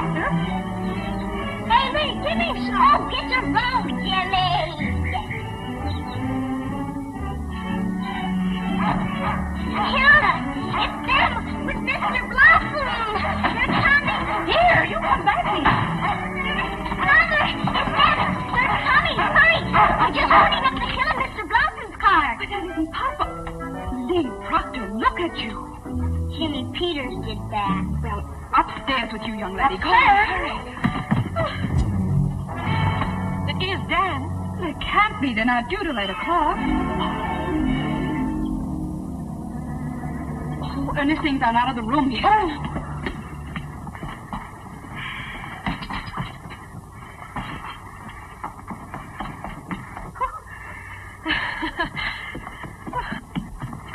Baxter. Hey, Lee, give me some. Oh, get your bone, Jimmy. Hilda, it's them with Mr. Blossom. They're coming. Here, you come back here. Mother, it's them. They're coming. Hurry. They're just running up the hill in Mr. Blossom's car. But that isn't Papa. Lee Proctor, look at you. Jimmy Peters did that. Well, upstairs with you, young lady. Go on, Upstairs? hurry. It is Dan. It can't be. They're not due till 8 o'clock. Oh, Ernestine's gone out of the room here.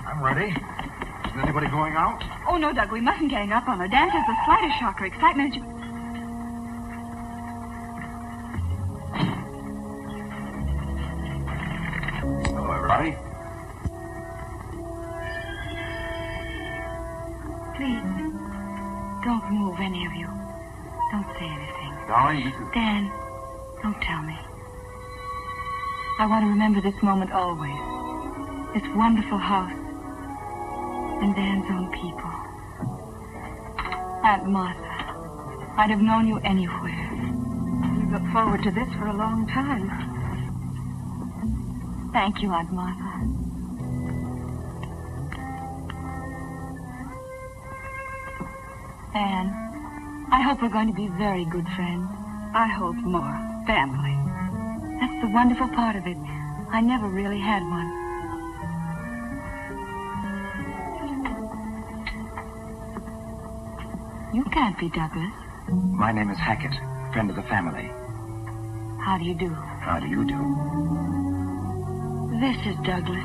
I'm ready. Isn't anybody going out? Oh, no, Doug, we mustn't gang up on her. Dan has the slightest shock or excitement. Hello, everybody. Please, don't move, any of you. Don't say anything. Darling, this is... Dan, don't tell me. I want to remember this moment always. This wonderful house. And Dan's own people. Aunt Martha, I'd have known you anywhere. We've looked forward to this for a long time. Thank you, Aunt Martha. Anne, I hope we're going to be very good friends. I hope more. Family. That's the wonderful part of it. I never really had one. You can't be Douglas. My name is Hackett, friend of the family. How do you do? How do you do? This is Douglas.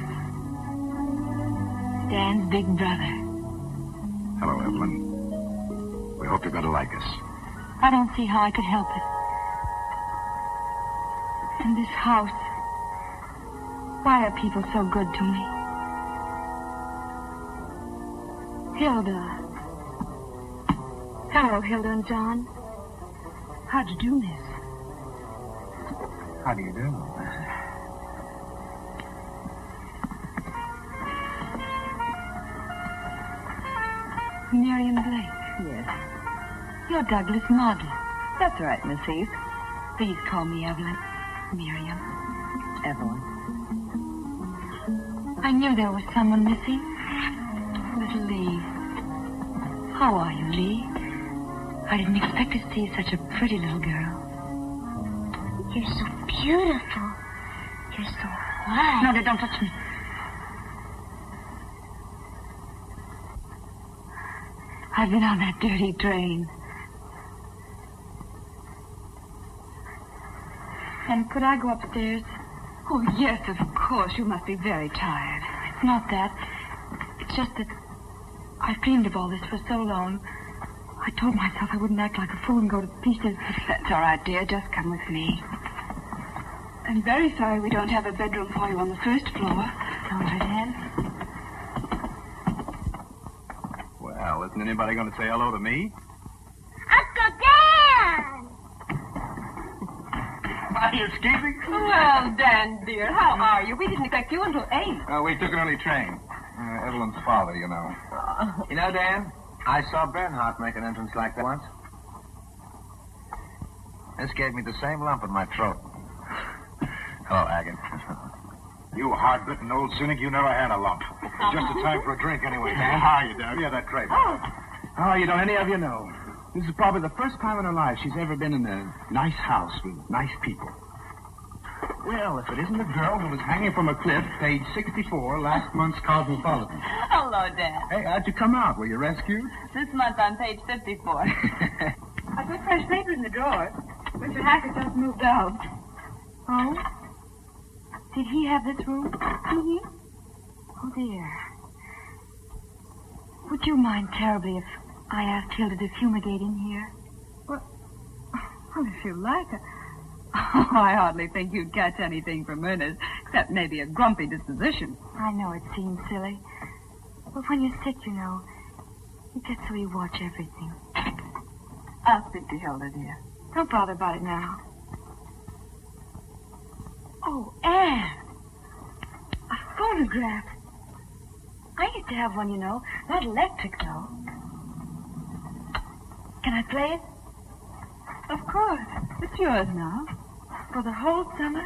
Dan's big brother. Hello, Evelyn. We hope you're going to like us. I don't see how I could help it. And this house. Why are people so good to me? Hilda. Hello, Hilda and John. How'd you do, miss? How do you do? Miriam Blake. Yes, You're Douglas Model. that's right, Miss Heath. Please call me Evelyn. Miriam. Evelyn. I knew there was someone missing. Little Lee. How are you, Lee? I didn't expect to see such a pretty little girl. You're so beautiful. You're so white. No, don't touch me. I've been on that dirty train. And could I go upstairs? Oh, yes, of course. You must be very tired. It's not that. It's just that I've dreamed of all this for so long. I told myself I wouldn't act like a fool and go to pieces. That's all right, dear. Just come with me. I'm very sorry we don't have a bedroom for you on the first floor. All right, Anne. Well, isn't anybody going to say hello to me? Uncle Dan! Are you escaping? Well, Dan, dear, how are you? We didn't expect you until 8. We took an early train. Evelyn's father, you know. You know, Dan, I saw Bernhardt make an entrance like that once. This gave me the same lump in my throat. Hello, Haggett. You hard-bitten old cynic, you never had a lump. It's just a time for a drink anyway, Dan. How are you, Doug? Yeah, that crepe. Oh, you don't any of you know. This is probably the first time in her life she's ever been in a nice house with nice people. Well, if it isn't the girl who was hanging from a cliff, page 64, last month's Cosmopolitan. Hello, Dan. Hey, how'd you come out? Were you rescued? This month on page 54. I put fresh paper in the drawer. Mr. Hackett just moved out. Oh? Did he have this room? Mm-hmm. Oh, dear. Would you mind terribly if I asked Hilda to fumigate in here? Well, if you like. Oh, I hardly think you'd catch anything from Ernest, except maybe a grumpy disposition. I know it seems silly. But when you're sick, you know, you get so you watch everything. I'll speak to Hilda, dear. Don't bother about it now. Oh, Anne. A phonograph. I used to have one, you know. Not electric, though. Can I play it? Of course. It's yours now. For the whole summer?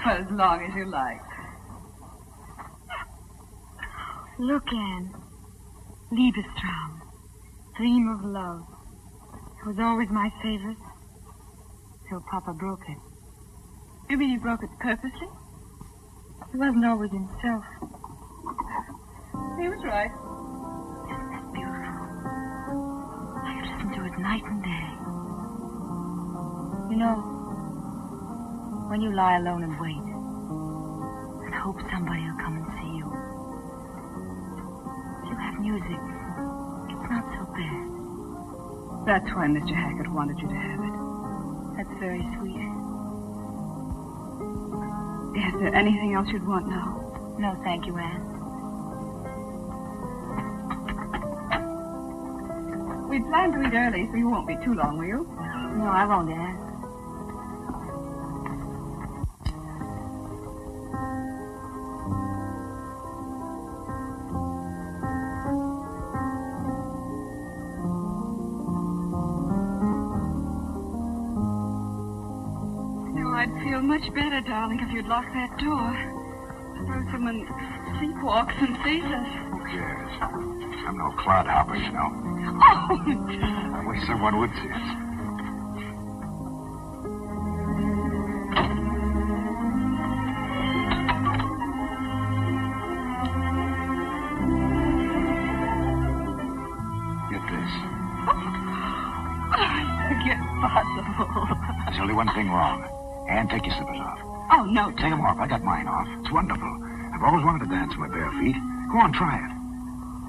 For as long as you like. Look, Anne. Liebestraum. Dream of love. It was always my favorite. Till Papa broke it. You mean he broke it purposely? He wasn't always himself. He was right. Isn't it beautiful? I could listen to it night and day. You know, when you lie alone and wait, and hope somebody will come and see you, if you have music, it's not so bad. That's why Mr. Hackett wanted you to have it. That's very sweet. Is there anything else you'd want now? No, thank you, Anne. We planned to eat early, so you won't be too long, will you? No, I won't, Anne. I'd feel much better, darling, if you'd lock that door. Suppose someone sleepwalks and sees us. Who cares? I'm no clodhopper, you know. Oh, I wish someone would see us. Get this. I can't possible. There's only one thing wrong. Anne, take your slippers off. Oh, no. Take them off. I got mine off. It's wonderful. I've always wanted to dance with my bare feet. Go on, try it.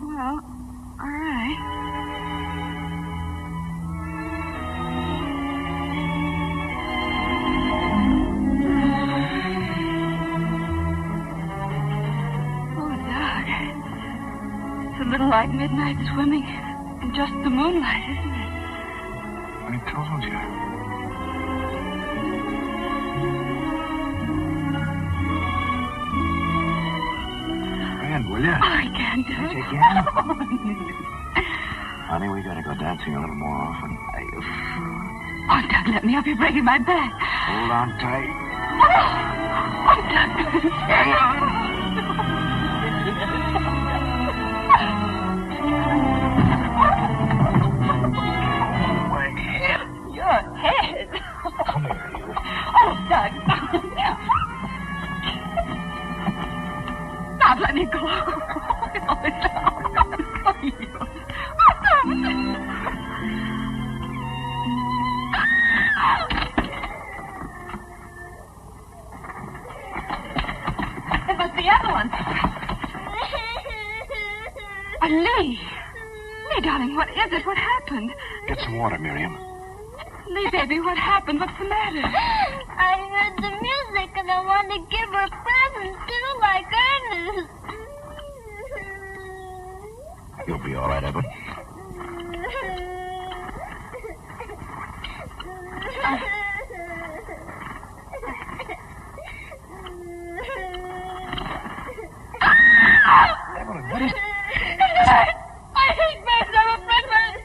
Well, all right. Oh, Doug. It's a little like midnight swimming in just the moonlight, isn't it? I told you. Will you? Oh, I can't do it. You can? Honey, we gotta go dancing a little more often. Oh, Doug, let me up. You're breaking my back. Hold on tight. Oh, Doug. My head. Your head. Come here, you. Oh, Doug. Stop, let me go. It was the other one. Lee. Lee, darling, what is it? What happened? Get some water, Miriam. Lee, baby, what happened? What's the matter? I heard the music and I wanted to give her presents too, like Ernest. You'll be all right, Evan. Evelyn, what is it? I hate birds. I'm afraid birds.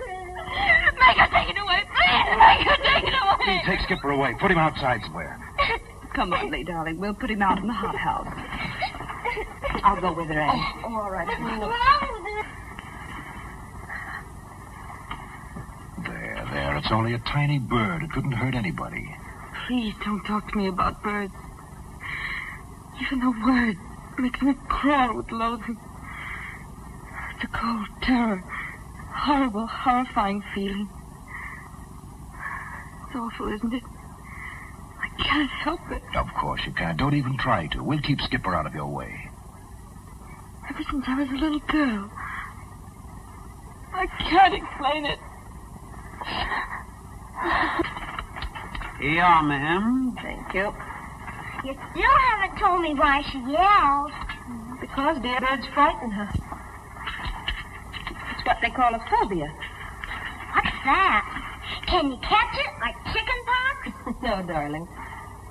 Make her take it away, please. Make her take it away. Lee, take Skipper away. Put him outside somewhere. Come on, Lee, darling. We'll put him out in the hothouse. I'll go with her, Anne. Oh, all right. There. It's only a tiny bird. It couldn't hurt anybody. Please don't talk to me about birds. Even the word makes me crawl with loathing. It's a cold terror. Horrible, horrifying feeling. It's awful, isn't it? I can't help it. Of course you can't. Don't even try to. We'll keep Skipper out of your way. Ever since I was a little girl. I can't explain it. Here you are, ma'am. Thank you. You still haven't told me why she yelled. Because dear birds frighten her. It's what they call a phobia. What's that? Can you catch it like chicken pox? No, darling.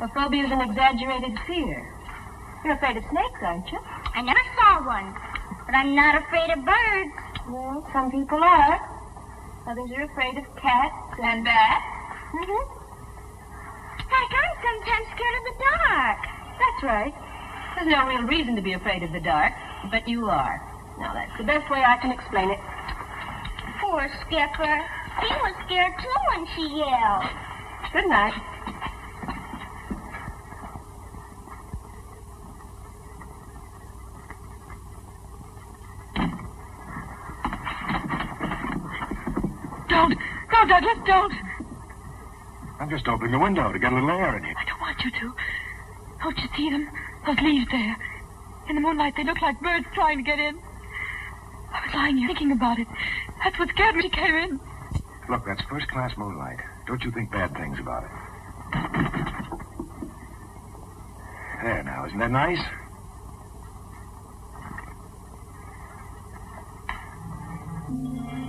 A phobia is an exaggerated fear. You're afraid of snakes, aren't you? I never saw one, but I'm not afraid of birds. Well, some people are. Others are afraid of cats And bats? Mm-hmm. Heck, I'm sometimes scared of the dark. That's right. There's no real reason to be afraid of the dark, but you are. Now, that's the best way I can explain it. Poor Skipper. He was scared too when she yelled. Good night. Don't. No, Douglas, don't. I'm just opening the window to get a little air in here. I don't want you to. Don't you see them? Those leaves there. In the moonlight, they look like birds trying to get in. I was lying here thinking about it. That's what scared me. She came in. Look, that's first-class moonlight. Don't you think bad things about it. There now, isn't that nice?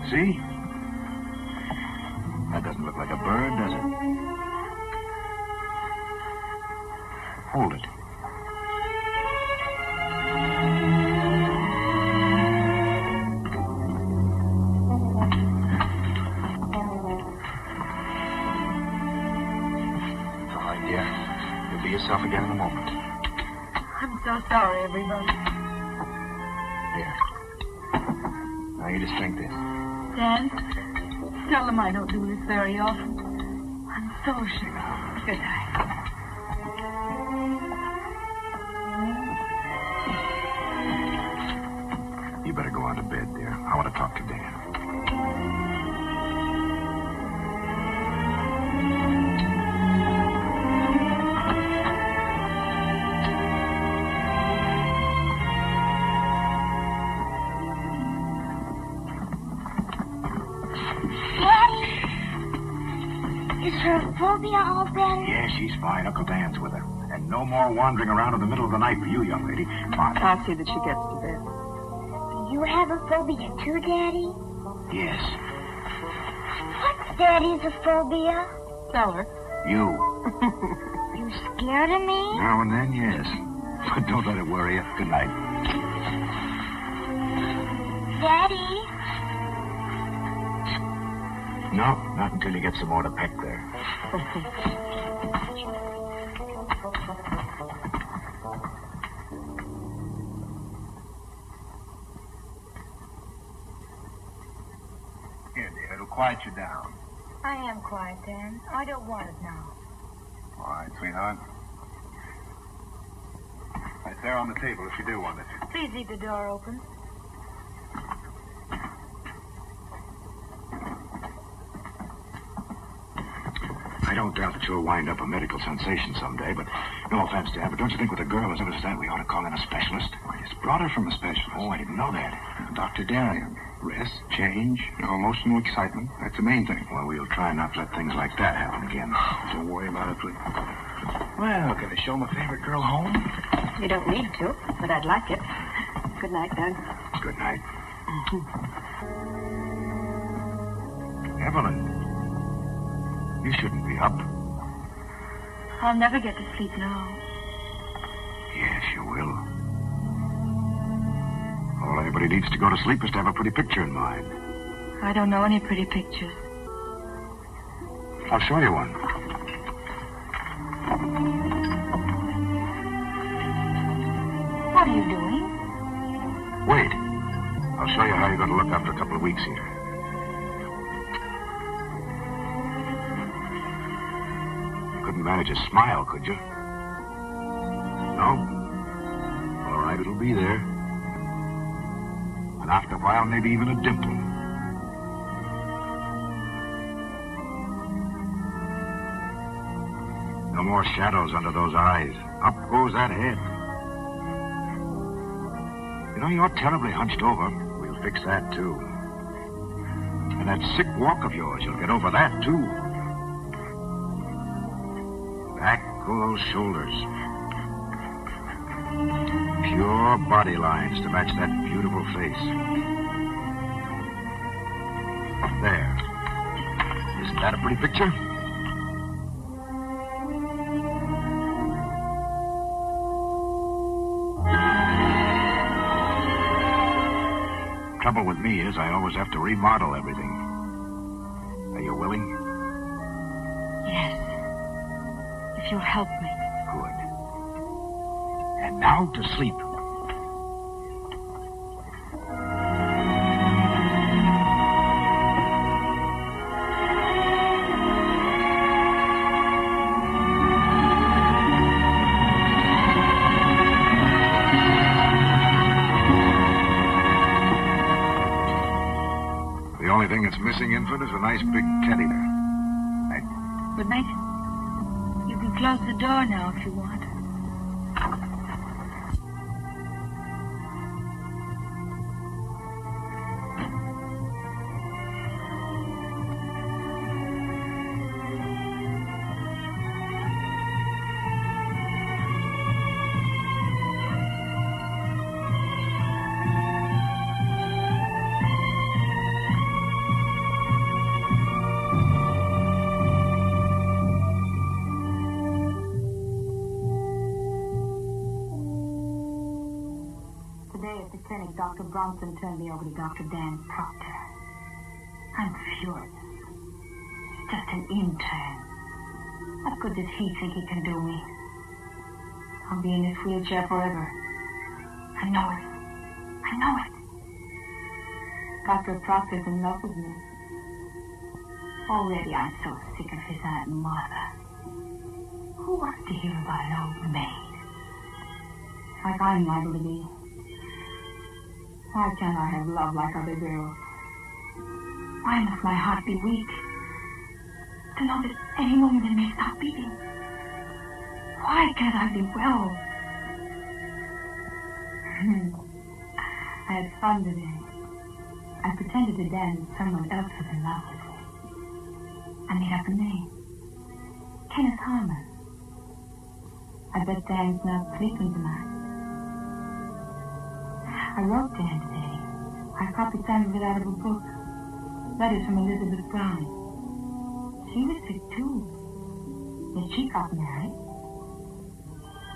See? That doesn't look like a bird, does it? Hold it. All right, dear. You'll be yourself again in a moment. I'm so sorry, everybody. Here. Now you just drink this. Dan, tell them I don't do this very often. I'm so ashamed. Good night. You better go on to bed, dear. I want to talk to Dan. Is her phobia all better? Yeah, she's fine. Uncle Dan's with her. And no more wandering around in the middle of the night for you, young lady. Come on. I'll see that she gets to bed. Do you have a phobia too, Daddy? Yes. What's Daddy's phobia? Tell her. You. You scared of me? Now and then, yes. But don't let it worry you. Good night. Daddy? No, not until you get some more to peck there. Here, dear, it'll quiet you down. I am quiet, Dan. I don't want it now. All right, sweetheart. Right there on the table if you do want it. Please leave the door open. I don't doubt that you'll wind up a medical sensation someday, but no offense, Dan, but don't you think with a girl as good as that we ought to call in a specialist? I just brought her from a specialist. Oh, I didn't know that. Dr. Darian. Rest, change, no emotional excitement. That's the main thing. Well, we'll try not to let things like that happen again. Don't worry about it, please. Well, can I show my favorite girl home? You don't need to, but I'd like it. Good night, Doug. Good night. Evelyn. You shouldn't be up. I'll never get to sleep now. Yes, you will. All anybody needs to go to sleep is to have a pretty picture in mind. I don't know any pretty pictures. I'll show you one. What are you doing? Wait. I'll show you how you're going to look after a couple of weeks here. You couldn't manage a smile, could you? No? All right, it'll be there. And after a while, maybe even a dimple. No more shadows under those eyes. Up goes that head. You know, you're terribly hunched over. We'll fix that, too. And that sick walk of yours, you'll get over that, too. Back go those shoulders. Pure body lines to match that beautiful face. There. Isn't that a pretty picture? Trouble with me is I always have to remodel everything. Are you willing? Yes. If you'll help me. Good. And now to sleep. The only thing that's missing, Infant, is a nice big teddy bear. Good night. You can close the door now if you want. Dr. Bronson turned me over to Dr. Dan Proctor. I'm furious. He's just an intern. What good does he think he can do me? I'll be in this wheelchair forever. I know it. I know it. Dr. Proctor's in love with me. Already I'm so sick of his Aunt Martha. Who wants to hear about an old maid? Like I'm liable to be. Why can't I have love like other girls? Why must my heart be weak? To know that any moment it may stop beating. Why can't I be well? I had fun today. I pretended to Dan that someone else was in love with me. I made up a name. Kenneth Harmon. I bet Dan's not sleeping tonight. I wrote Dan today. I copied some of it out of a book. Letters from Elizabeth Brown. She was sick, too. Yet she got married.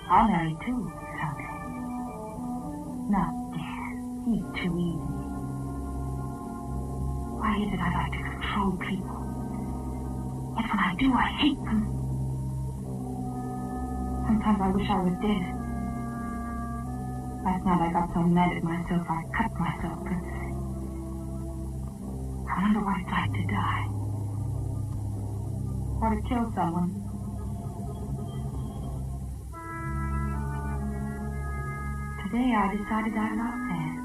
I'll marry, too, someday. Not Dan. He's too easy. Why is it I like to control people? Yet when I do, I hate them. Sometimes I wish I was dead. Last night I got so mad at myself I cut myself purposely. I wonder what it's like to die. Or to kill someone. Today I decided I loved Dan.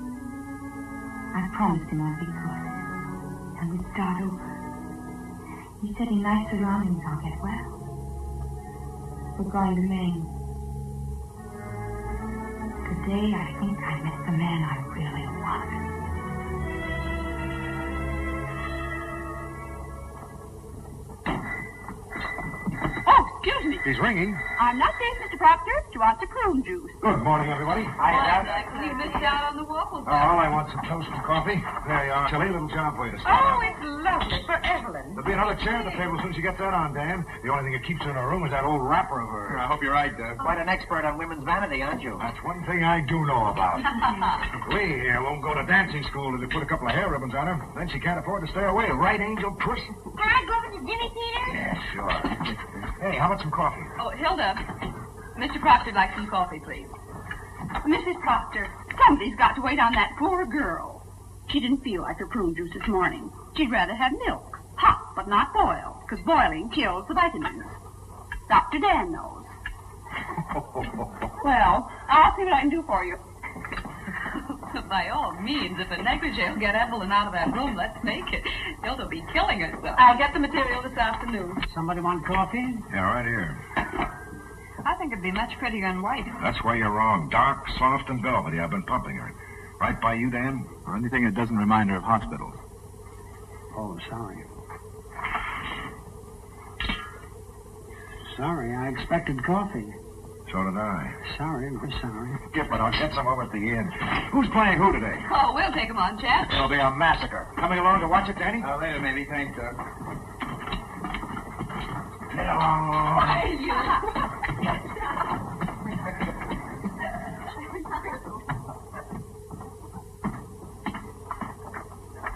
I promised him I'd be good. And we'd start over. He said in nice surroundings I'll get well. We're going to Maine. Today, I think I met the man I really wanted. Oh, excuse me. He's ringing. I'm not safe, Mr. Proctor. Do you want some prune juice? Good morning, everybody. Likely you missed out on the waffle. Oh, I want some toast and coffee. There you are. Chilly, little job for you to start. Oh, it's lovely for Evelyn. There'll be another chair at the table as soon as you get that on, Dan. The only thing that keeps her in her room is that old wrapper of hers. I hope you're right, Doug. Quite an expert on women's vanity, aren't you? That's one thing I do know about. We here won't go to dancing school till they put a couple of hair ribbons on her. Then she can't afford to stay away. Right, Angel Puss? Can I go over to Jimmy Peters? Yeah, sure. Hey, how about some coffee? Oh, Hilda. Mr. Proctor likes some coffee, please. Mrs. Proctor, somebody's got to wait on that poor girl. She didn't feel like her prune juice this morning. She'd rather have milk. Hot, but not boiled, because boiling kills the vitamins. Dr. Dan knows. Well, I'll see what I can do for you. By all means, if a negligee will get Evelyn out of that room, let's make it. Hilda will be killing herself. I'll get the material this afternoon. Somebody want coffee? Yeah, right here. I think it'd be much prettier in white. That's where you're wrong. Dark, soft, and velvety. I've been pumping her. Right by you, Dan? Or anything that doesn't remind her of hospitals. Oh, sorry. Sorry, I expected coffee. So did I. Sorry, we're sorry. Skip it. I'll get some over at the inn. Who's playing who today? Oh, we'll take him on, Chad. It'll be a massacre. Coming along to watch it, Danny? Later, maybe. Thanks, Doug.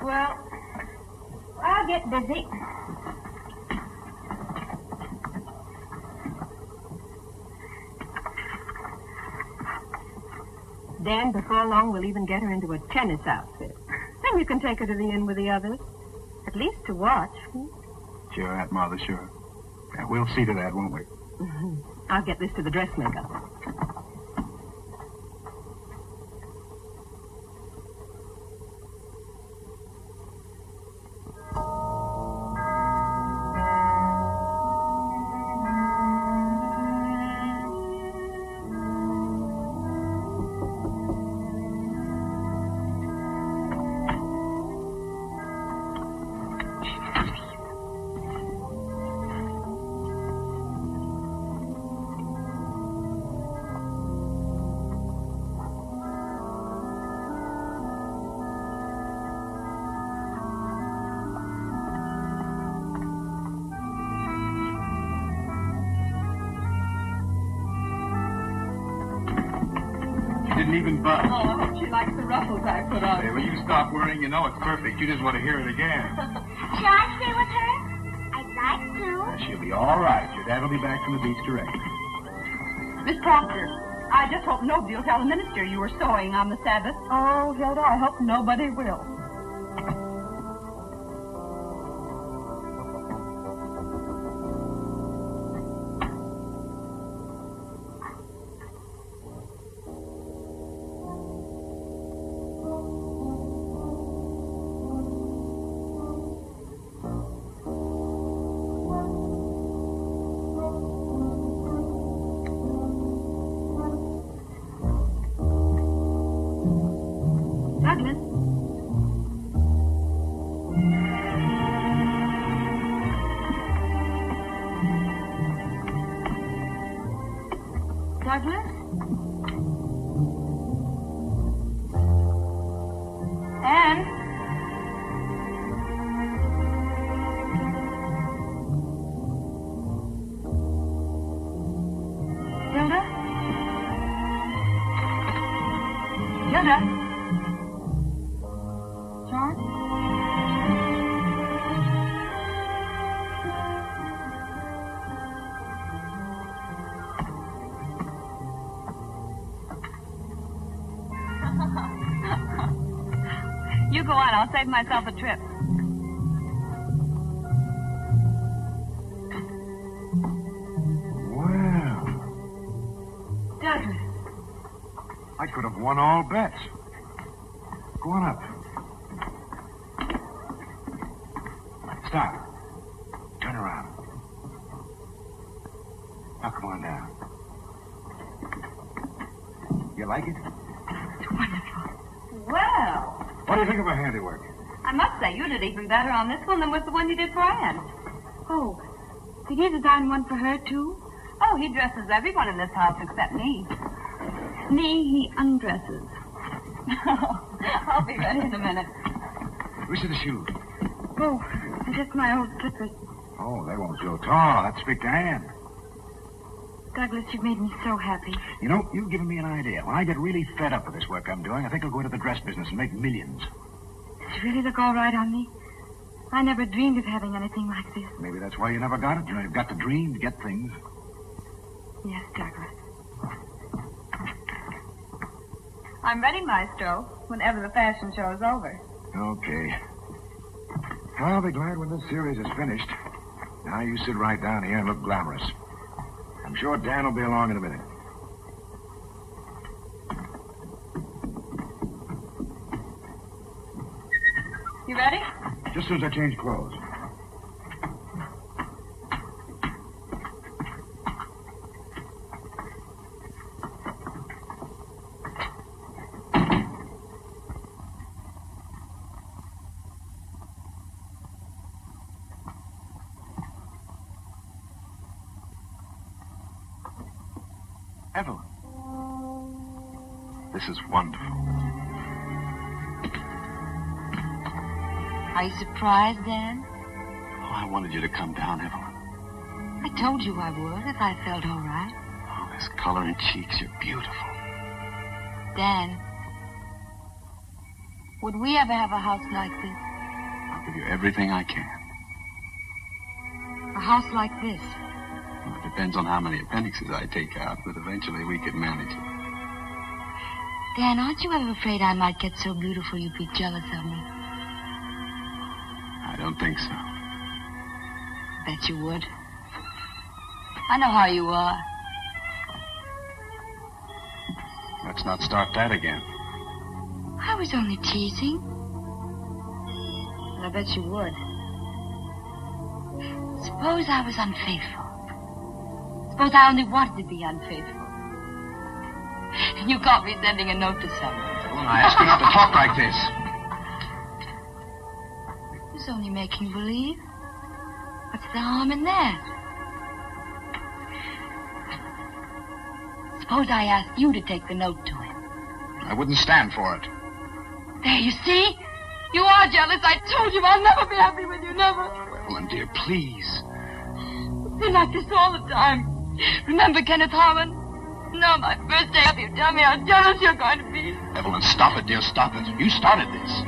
Well, I'll get busy. Dan, before long, we'll even get her into a tennis outfit. Then you can take her to the inn with the others. At least to watch. Sure, Aunt Martha, sure. Yeah, we'll see to that, won't we? Mm-hmm. I'll get this to the dressmaker. Didn't even budge. Oh, I hope she likes the ruffles I put on. Hey, will you stop worrying? You know it's perfect. You just want to hear it again. Shall I stay with her? I'd like to. She'll be all right. Your dad will be back from the beach directly. Miss Proctor, I just hope nobody will tell the minister you were sewing on the Sabbath. Oh, Hilda, I hope nobody will. Douglas? Douglas? Anne? Hilda? Hilda? John? You go on. I'll save myself a trip. Well, Douglas. I could have won all bets. Go on up. Stop. Turn around. Now come on down. You like it? It's wonderful. Well, What do you think of our handiwork? I must say, you did even better on this one than with the one you did for Anne. Oh, did you design one for her, too? Oh, he dresses everyone in this house except me. Me, he undresses. I'll be ready in a minute. Which are the shoes? Oh, just my old slippers. Oh, they won't go tall. Let's speak to Anne. Douglas, you've made me so happy. You know, you've given me an idea. When I get really fed up with this work I'm doing, I think I'll go into the dress business and make millions. Does it really look all right on me? I never dreamed of having anything like this. Maybe that's why you never got it. You know, you've got to dream to get things. Yes, Douglas. I'm ready, Maestro, whenever the fashion show is over. Okay. I'll be glad when this series is finished. Now you sit right down here and look glamorous. I'm sure Dan will be along in a minute. You ready? Just as soon as I change clothes. Evelyn. This is wonderful. Are you surprised, Dan? Oh, I wanted you to come down, Evelyn. I told you I would if I felt all right. Oh, this color in cheeks, you're beautiful. Dan, would we ever have a house like this? I'll give you everything I can. A house like this? Well, it depends on how many appendixes I take out, but eventually we could manage it. Dan, aren't you ever afraid I might get so beautiful you'd be jealous of me? I don't think so. Bet you would. I know how you are. Let's not start that again. I was only teasing. But I bet you would. Suppose I was unfaithful. Suppose I only wanted to be unfaithful. And you caught me sending a note to someone. Well, I ask you not to talk like this. It was only making believe. What's the harm in that? Suppose I asked you to take the note to him. I wouldn't stand for it. There, you see? You are jealous. I told you I'll never be happy with you, never. Evelyn, dear, please. It's been like this all the time. Remember Kenneth Harmon? No, my first day up, you tell me how jealous you're going to be. Evelyn, stop it, dear, stop it. You started this.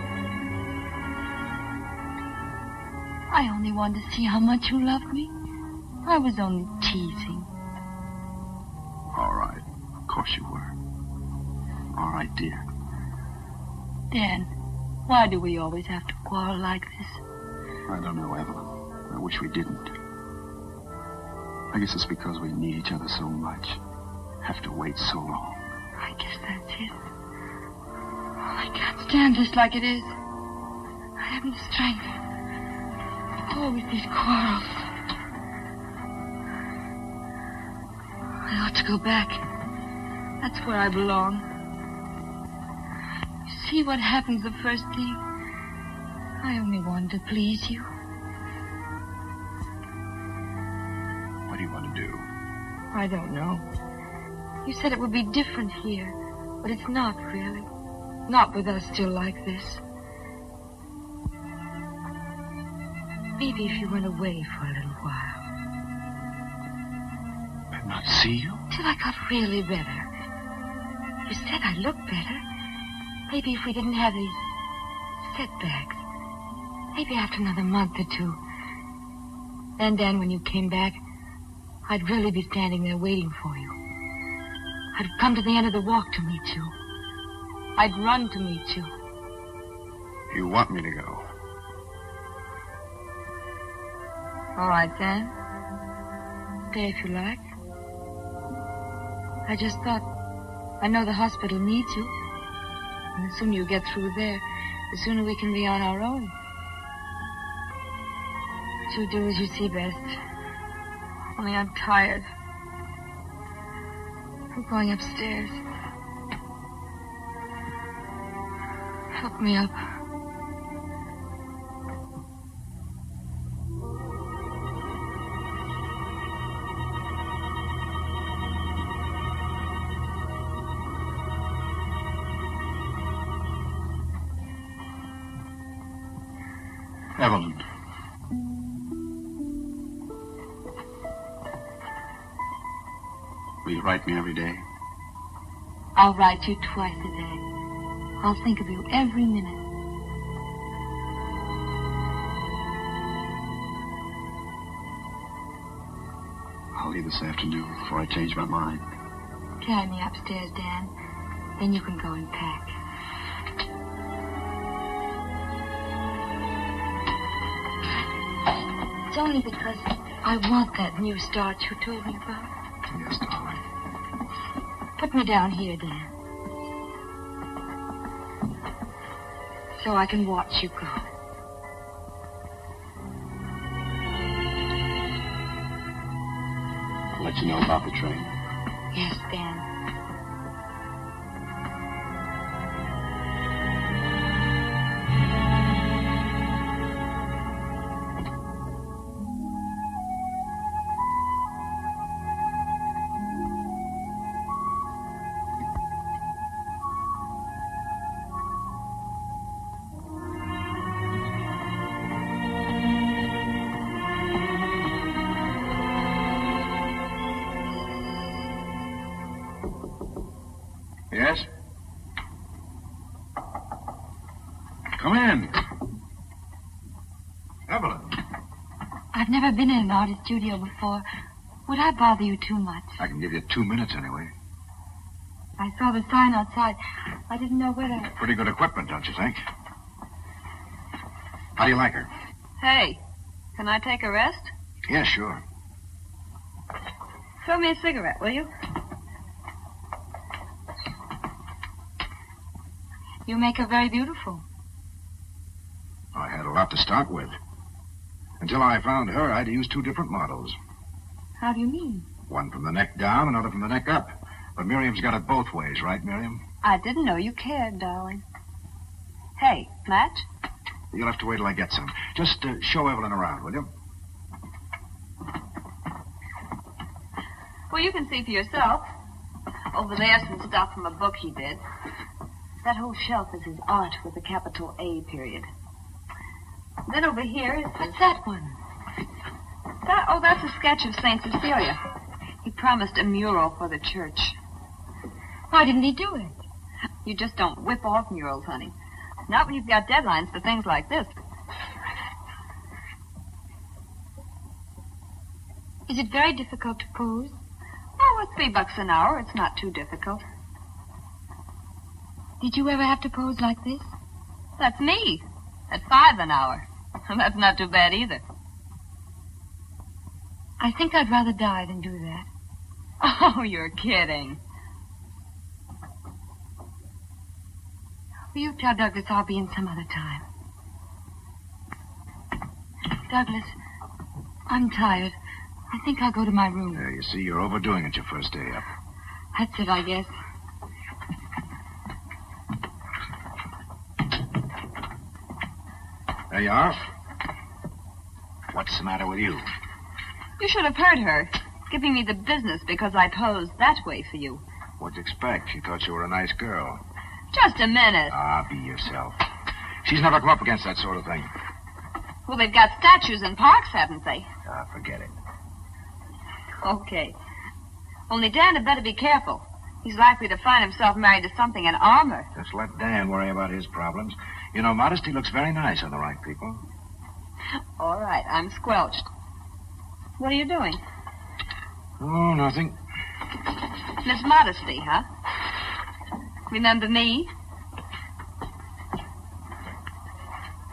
I only wanted to see how much you loved me. I was only teasing. All right. Of course you were. All right, dear. Dan, why do we always have to quarrel like this? I don't know, Evelyn. I wish we didn't. I guess it's because we need each other so much. Have to wait so long. I guess that's it. I can't stand this like it is. I haven't the strength. Always these quarrels. I ought to go back. That's where I belong. You see what happens the first thing? I only wanted to please you. What do you want to do? I don't know. You said it would be different here, but it's not really. Not with us still like this. Maybe if you went away for a little while. And not see you? Till I got really better. You said I looked better. Maybe if we didn't have these setbacks. Maybe after another month or two. Then, when you came back, I'd really be standing there waiting for you. I'd come to the end of the walk to meet you. I'd run to meet you. You want me to go? All right, then. Stay if you like. I just thought, I know the hospital needs you. And the sooner you get through there, the sooner we can be on our own. But you do as you see best. Only I'm tired. I'm going upstairs. Help me up. Evelyn. Will you write me every day? I'll write you twice a day. I'll think of you every minute. I'll leave this afternoon before I change my mind. Carry me upstairs, Dan. Then you can go and pack. It's only because I want that new start you told me about. Yes, darling. Put me down here, Dan. So I can watch you go. I'll let you know about the train. Yes, Dan. Yes? Come in. Evelyn. I've never been in an artist studio before. Would I bother you too much? I can give you 2 minutes anyway. I saw the sign outside. I didn't know whether... Pretty good equipment, don't you think? How do you like her? Hey, can I take a rest? Yeah, sure. Throw me a cigarette, will you? You make her very beautiful. I had a lot to start with. Until I found her, I had to use 2 different models. How do you mean? One from the neck down, another from the neck up. But Miriam's got it both ways, right, Miriam? I didn't know you cared, darling. Hey, match? You'll have to wait till I get some. Just show Evelyn around, will you? Well, you can see for yourself. Over there's some stuff from a book he did. That whole shelf is his art with a capital A period. Then over here is... What's that one? That's a sketch of St. Cecilia. He promised a mural for the church. Why didn't he do it? You just don't whip off murals, honey. Not when you've got deadlines for things like this. Is it very difficult to pose? Oh, it's $3 an hour. It's not too difficult. Did you ever have to pose like this? That's me. At $5 an hour. That's not too bad either. I think I'd rather die than do that. Oh, you're kidding. Will you tell Douglas I'll be in some other time? Douglas, I'm tired. I think I'll go to my room. You see, you're overdoing it your first day up. That's it, I guess. There you are. What's the matter with you? You should have heard her, giving me the business because I posed that way for you. What'd you expect? She thought you were a nice girl. Just a minute. Ah, be yourself. She's never come up against that sort of thing. Well, they've got statues in parks, haven't they? Ah, forget it. Okay. Only Dan had better be careful. He's likely to find himself married to something in armor. Just let Dan worry about his problems. You know, modesty looks very nice on the right people. All right, I'm squelched. What are you doing? Oh, nothing. Miss Modesty, huh? Remember me?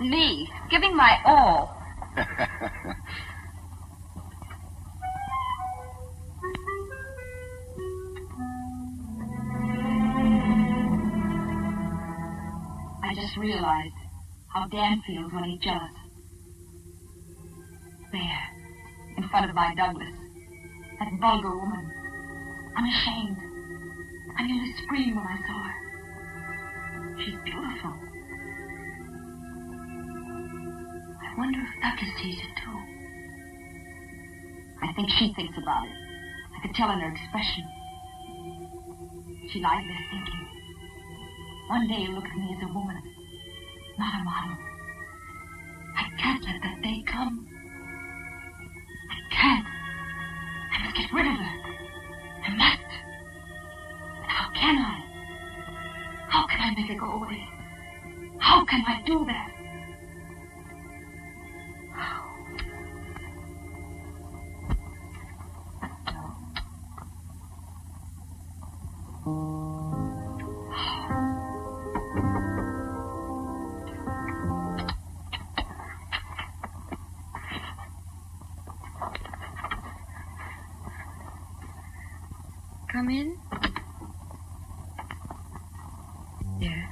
Me, giving my all. I just realized how Dan feels when he's jealous. There, in front of my Douglas, that vulgar woman. I'm ashamed. I nearly screamed when I saw her. She's beautiful. I wonder if Douglas sees it too. I think she thinks about it. I could tell in her expression. She lies there thinking. One day you'll look at me as a woman, not a model. I can't let that day come. I can't. I must get rid of her. I must. But how can I? How can I make her go away? How can I do that? Come in. Yes.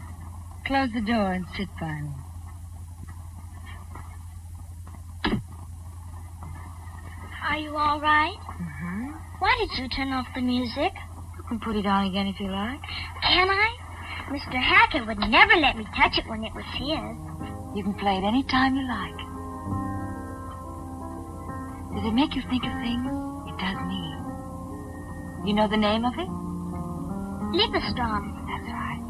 Close the door and sit by me. Are you all right? Mm-hmm. Why did you turn off the music? You can put it on again if you like. Can I? Mr. Hackett would never let me touch it when it was his. You can play it any time you like. Does it make you think of things? It does me. You know the name of it? Liebestrom. That's right.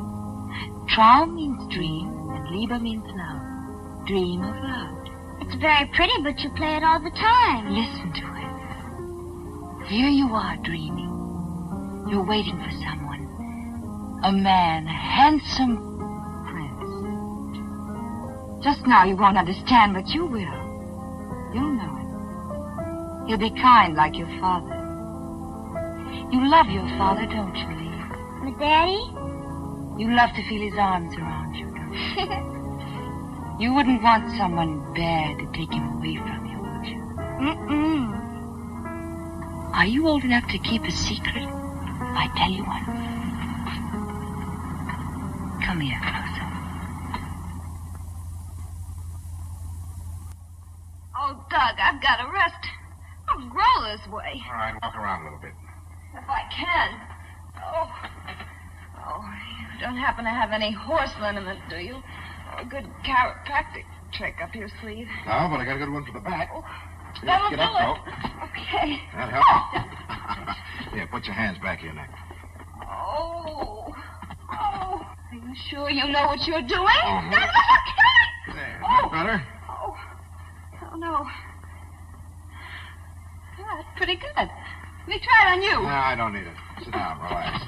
Traum means dream, and Liebe means love. Dream of love. It's very pretty, but you play it all the time. Listen to it. Here you are dreaming. You're waiting for someone. A man, a handsome prince. Just now you won't understand, but you will. You'll know him. He'll be kind like your father. You love your father, don't you, Lee? My daddy? You love to feel his arms around you, don't you? You wouldn't want someone bad to take him away from you, would you? Mm-mm. Are you old enough to keep a secret? If I tell you one. Come here, closer. Oh, Doug, I've got to rest. I'll grow this way. All right, walk around a little bit. If I can. Oh, you don't happen to have any horse liniment, do you? Or a good chiropractic trick up your sleeve? No, but I got a good one for the back. Oh, Here, that'll get do up, it. Joe. Okay. That helps. Here, put your hands back here, neck. Oh. Are you sure you know what you're doing? Uh-huh. That's okay. There, is that better? Oh, no. Oh, that's pretty good. Let me try it on you. No, I don't need it. Sit down, relax.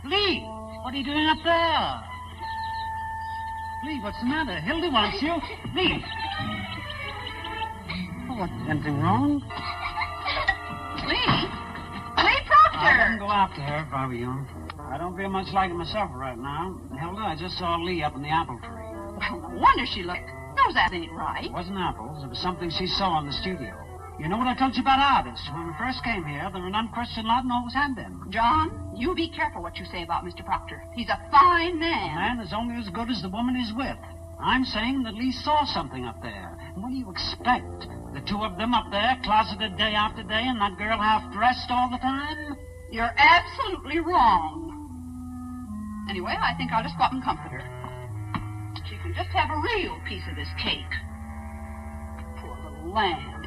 Lee, what are you doing up there? Lee, what's the matter? Hilda wants you. Lee. Oh, what, anything wrong? Lee I Proctor. wouldn't go after her if I were you. I don't feel much like it myself right now. Hilda, I just saw Lee up in the apple tree. Well, no wonder she looked. Those that ain't right. It wasn't apples. It was something she saw in the studio. You know what I told you about artists? When we first came here, they were an unquestioned lot and always had been. John, you be careful what you say about Mr. Proctor. He's a fine A man. man is only as good as the woman he's with. I'm saying that Lee saw something up there. And what do you expect? The two of them up there, closeted day after day, and that girl half-dressed all the time? You're absolutely wrong. Anyway, I think I'll just go up and comfort her. She can just have a real piece of this cake. Poor little lamb.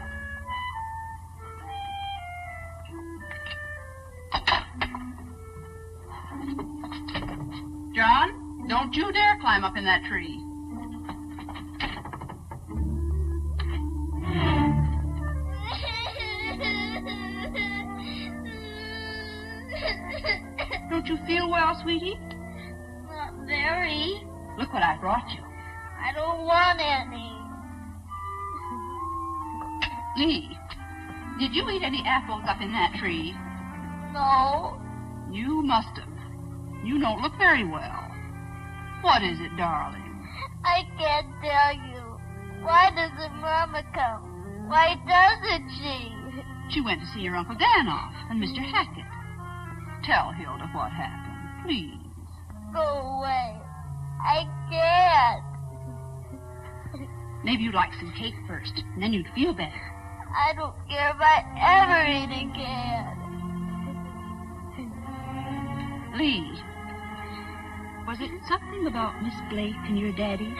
John, don't you dare climb up in that tree. Don't you feel well, sweetie? Not very. Look what I brought you. I don't want any. Lee, did you eat any apples up in that tree? No. You must have. You don't look very well. What is it, darling? I can't tell you. Why doesn't Mama come? Why doesn't she? She went to see your Uncle Dan off and Mr. Hackett. Tell Hilda what happened, please. Go away. I can't. Maybe you'd like some cake first, and then you'd feel better. I don't care if I ever eat again. Lee, was it something about Miss Blake and your daddy?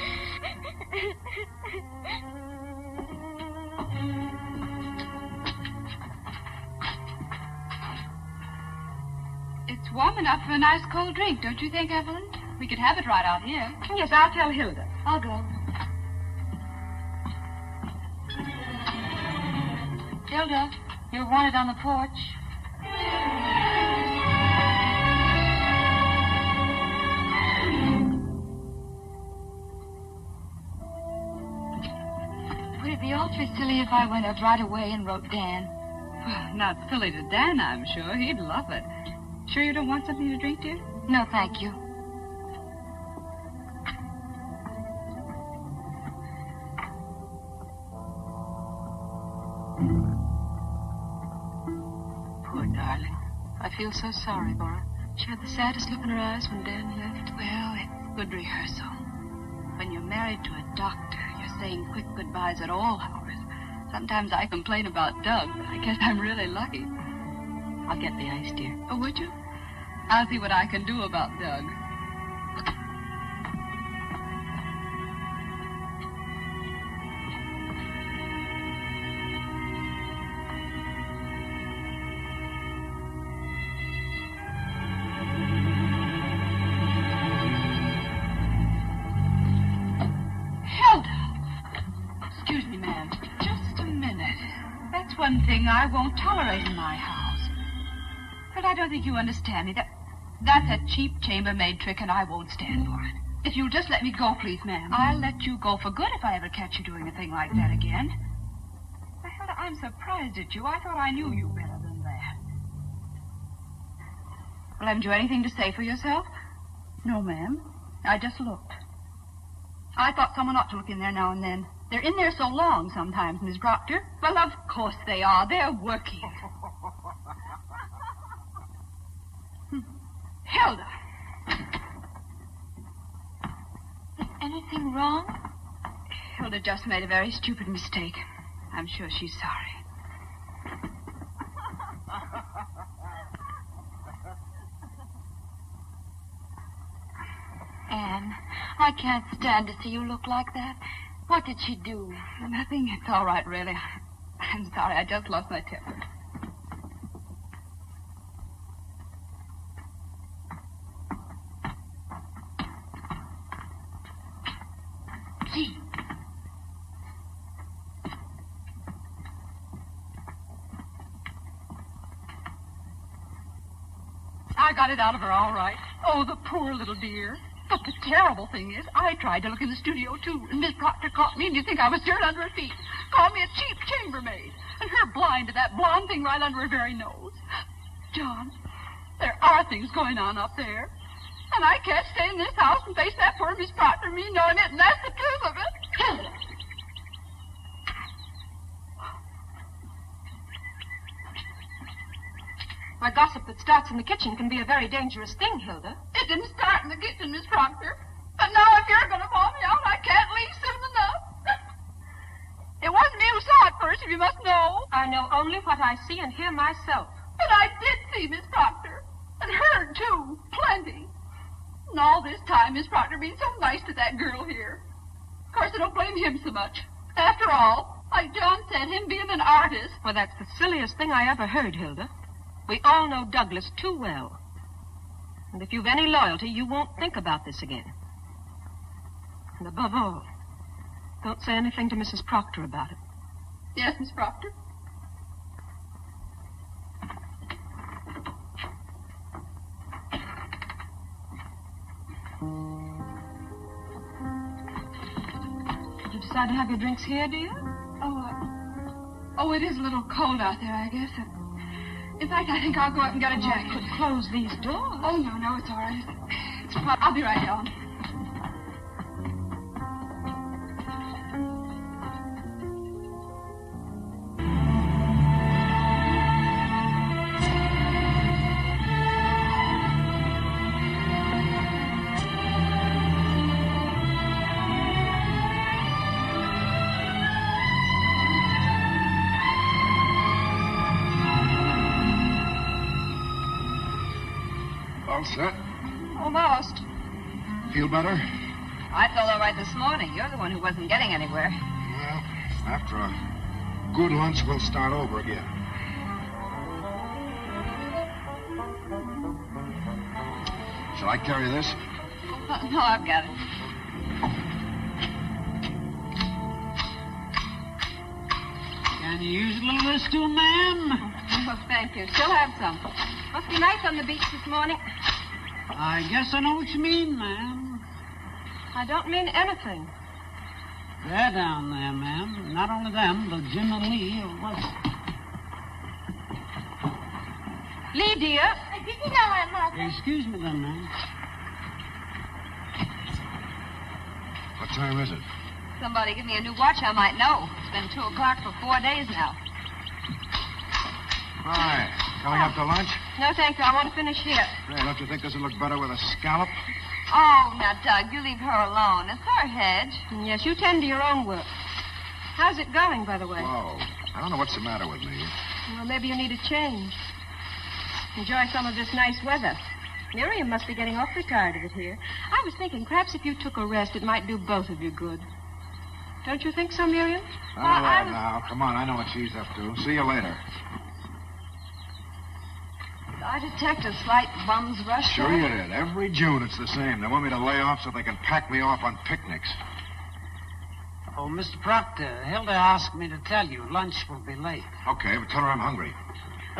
It's warm enough for a nice cold drink, don't you think, Evelyn? We could have it right out here. Yes, I'll tell Hilda. I'll go. Hilda, you're wanted on the porch. Would it be awfully silly if I went up right away and wrote Dan? Well, not silly to Dan, I'm sure. He'd love it. Sure you don't want something to drink, dear? No, thank you. Poor darling. I feel so sorry for her. She had the saddest look in her eyes when Dan left. Well, it's good rehearsal. When you're married to a doctor, you're saying quick goodbyes at all hours. Sometimes I complain about Doug, but I guess I'm really lucky. I'll get the ice, dear. Oh, would you? I'll see what I can do about Doug. Excuse me, ma'am. Just a minute. That's one thing I won't tolerate in my house. But I don't think you understand me. That's a cheap chambermaid trick, and I won't stand for it. If you'll just let me go, please, ma'am. I'll let you go for good if I ever catch you doing a thing like that again. Hilda, I'm surprised at you. I thought I knew you better than that. Well, haven't you anything to say for yourself? No, ma'am. I just looked. I thought someone ought to look in there now and then. They're in there so long sometimes, Miss Proctor. Well, of course they are. They're working. Hilda. Is anything wrong? Hilda just made a very stupid mistake. I'm sure she's sorry. Anne, I can't stand to see you look like that. What did she do? Nothing. It's all right, really. I'm sorry. I just lost my temper. Gee. I got it out of her all right. Oh, the poor little dear. But the terrible thing is, I tried to look in the studio, too, and Miss Proctor caught me, and you think I was dirt under her feet. Called me a cheap chambermaid, and her blind to that blonde thing right under her very nose. John, there are things going on up there. And I can't stay in this house and face that poor Miss Proctor, me knowing it, and that's the truth of it. Hilda. Why, gossip that starts in the kitchen can be a very dangerous thing, Hilda. It didn't start in the kitchen, Miss Proctor. But now if you're going to bawl me out, I can't leave soon enough. It wasn't me who saw it first, if you must know. I know only what I see and hear myself. But I did see Miss Proctor. And heard, too. Plenty. And all this time, Miss Proctor being so nice to that girl here. Of course, I don't blame him so much. After all, like John said, him being an artist. Well, that's the silliest thing I ever heard, Hilda. We all know Douglas too well. And if you've any loyalty, you won't think about this again. And above all, don't say anything to Mrs. Proctor about it. Yes, Miss Proctor. Did you decide to have your drinks here, dear? Oh, it is a little cold out there, I guess. In fact, I think I'll go up and get a jacket. Could close these doors. Oh, no, it's all right. I'll be right down. All set? Almost. Feel better? I felt all right this morning. You're the one who wasn't getting anywhere. Well, after a good lunch, we'll start over again. Shall I carry this? No, I've got it. Can you use a little of this too, ma'am? Oh, thank you. Still have some. Must be nice on the beach this morning. I guess I know what you mean, ma'am. I don't mean anything. They're down there, ma'am. Not only them, but Jim and Lee are with us. Lee, dear. I didn't know my mother. Excuse me then, ma'am. What time is it? Somebody give me a new watch, I might know. It's been 2 o'clock for 4 days now. Hi. Coming up to lunch? No, thank you. I want to finish here. Hey, don't you think this would look better with a scallop? Oh, now, Doug, you leave her alone. It's her hedge. Yes, you tend to your own work. How's it going, by the way? Whoa. I don't know what's the matter with me. Well, maybe you need a change. Enjoy some of this nice weather. Miriam must be getting awfully tired of it here. I was thinking perhaps if you took a rest, it might do both of you good. Don't you think so, Miriam? All right, now. Come on, I know what she's up to. See you later. I detect a slight bum's rush. Sure you did. Every June it's the same. They want me to lay off so they can pack me off on picnics. Oh, Mr. Proctor, Hilda asked me to tell you lunch will be late. Okay, but tell her I'm hungry.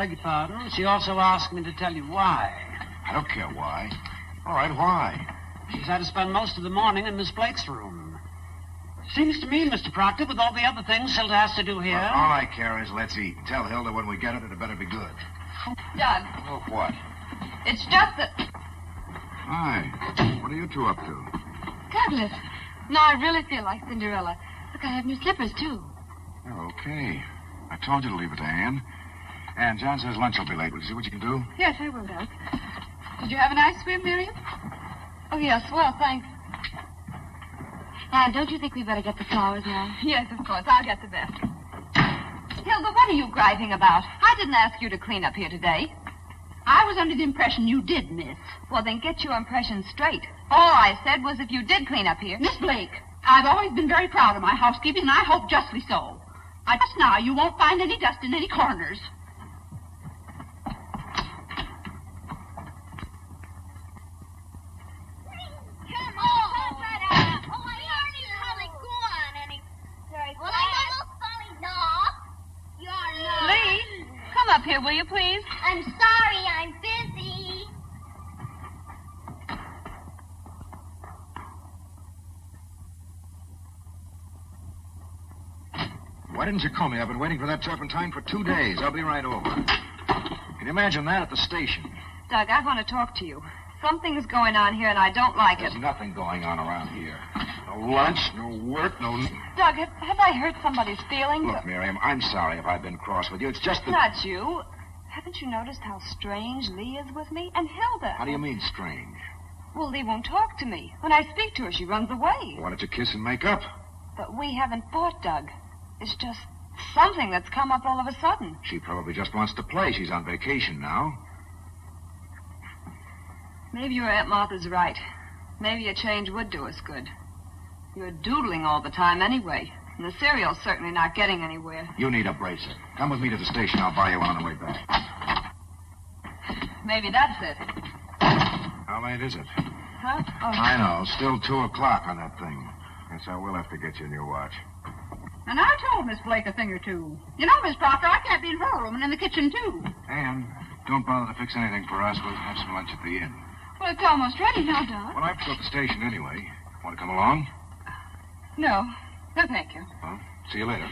Beg your pardon. She also asked me to tell you why. I don't care why. All right, why? She's had to spend most of the morning in Miss Blake's room. Seems to me, Mr. Proctor, with all the other things Hilda has to do here. All I care is let's eat. Tell Hilda when we get it, it better be good. Doug, Oh, what? it's just that... Hi. What are you two up to? Douglas. No, I really feel like Cinderella. Look, I have new slippers, too. You're okay. I told you to leave it to Anne. And John says lunch will be late. Will you see what you can do? Yes, I will, Doug. Did you have a nice swim, Miriam? Oh, yes, well, thanks. Anne, don't you think we better get the flowers now? Yes, of course. I'll get the basket. Hilda, what are you griping about? I didn't ask you to clean up here today. I was under the impression you did, miss. Well, then get your impression straight. All I said was if you did clean up here... Miss Blake, I've always been very proud of my housekeeping, and I hope justly so. Just now, you won't find any dust in any corners. Lee, come up here, will you, please? I'm sorry, I'm busy. Why didn't you call me? I've been waiting for that turpentine for 2 days. I'll be right over. Can you imagine that at the station? Doug, I want to talk to you. Something's going on here, and I don't like it. There's nothing going on around here. No lunch, no work, no... Doug, have I hurt somebody's feelings? Look, Miriam, I'm sorry if I've been cross with you. It's just that... Not you. Haven't you noticed how strange Lee is with me? And Hilda. How do you mean, strange? Well, Lee won't talk to me. When I speak to her, she runs away. Why don't you kiss and make up? But we haven't fought, Doug. It's just something that's come up all of a sudden. She probably just wants to play. She's on vacation now. Maybe your Aunt Martha's right. Maybe a change would do us good. You're doodling all the time anyway. And the cereal's certainly not getting anywhere. You need a bracer. Come with me to the station. I'll buy you one on the way back. Maybe that's it. How late is it? Huh? Oh. I know. Still 2 o'clock on that thing. Guess I will have to get you a new watch. And I told Miss Blake a thing or two. You know, Miss Proctor, I can't be in her room and in the kitchen, too. Anne, don't bother to fix anything for us. We'll have some lunch at the inn. Well, it's almost ready now, Doug. Well, I have to go to the station anyway. Want to come along? No. No, thank you. Well, see you later.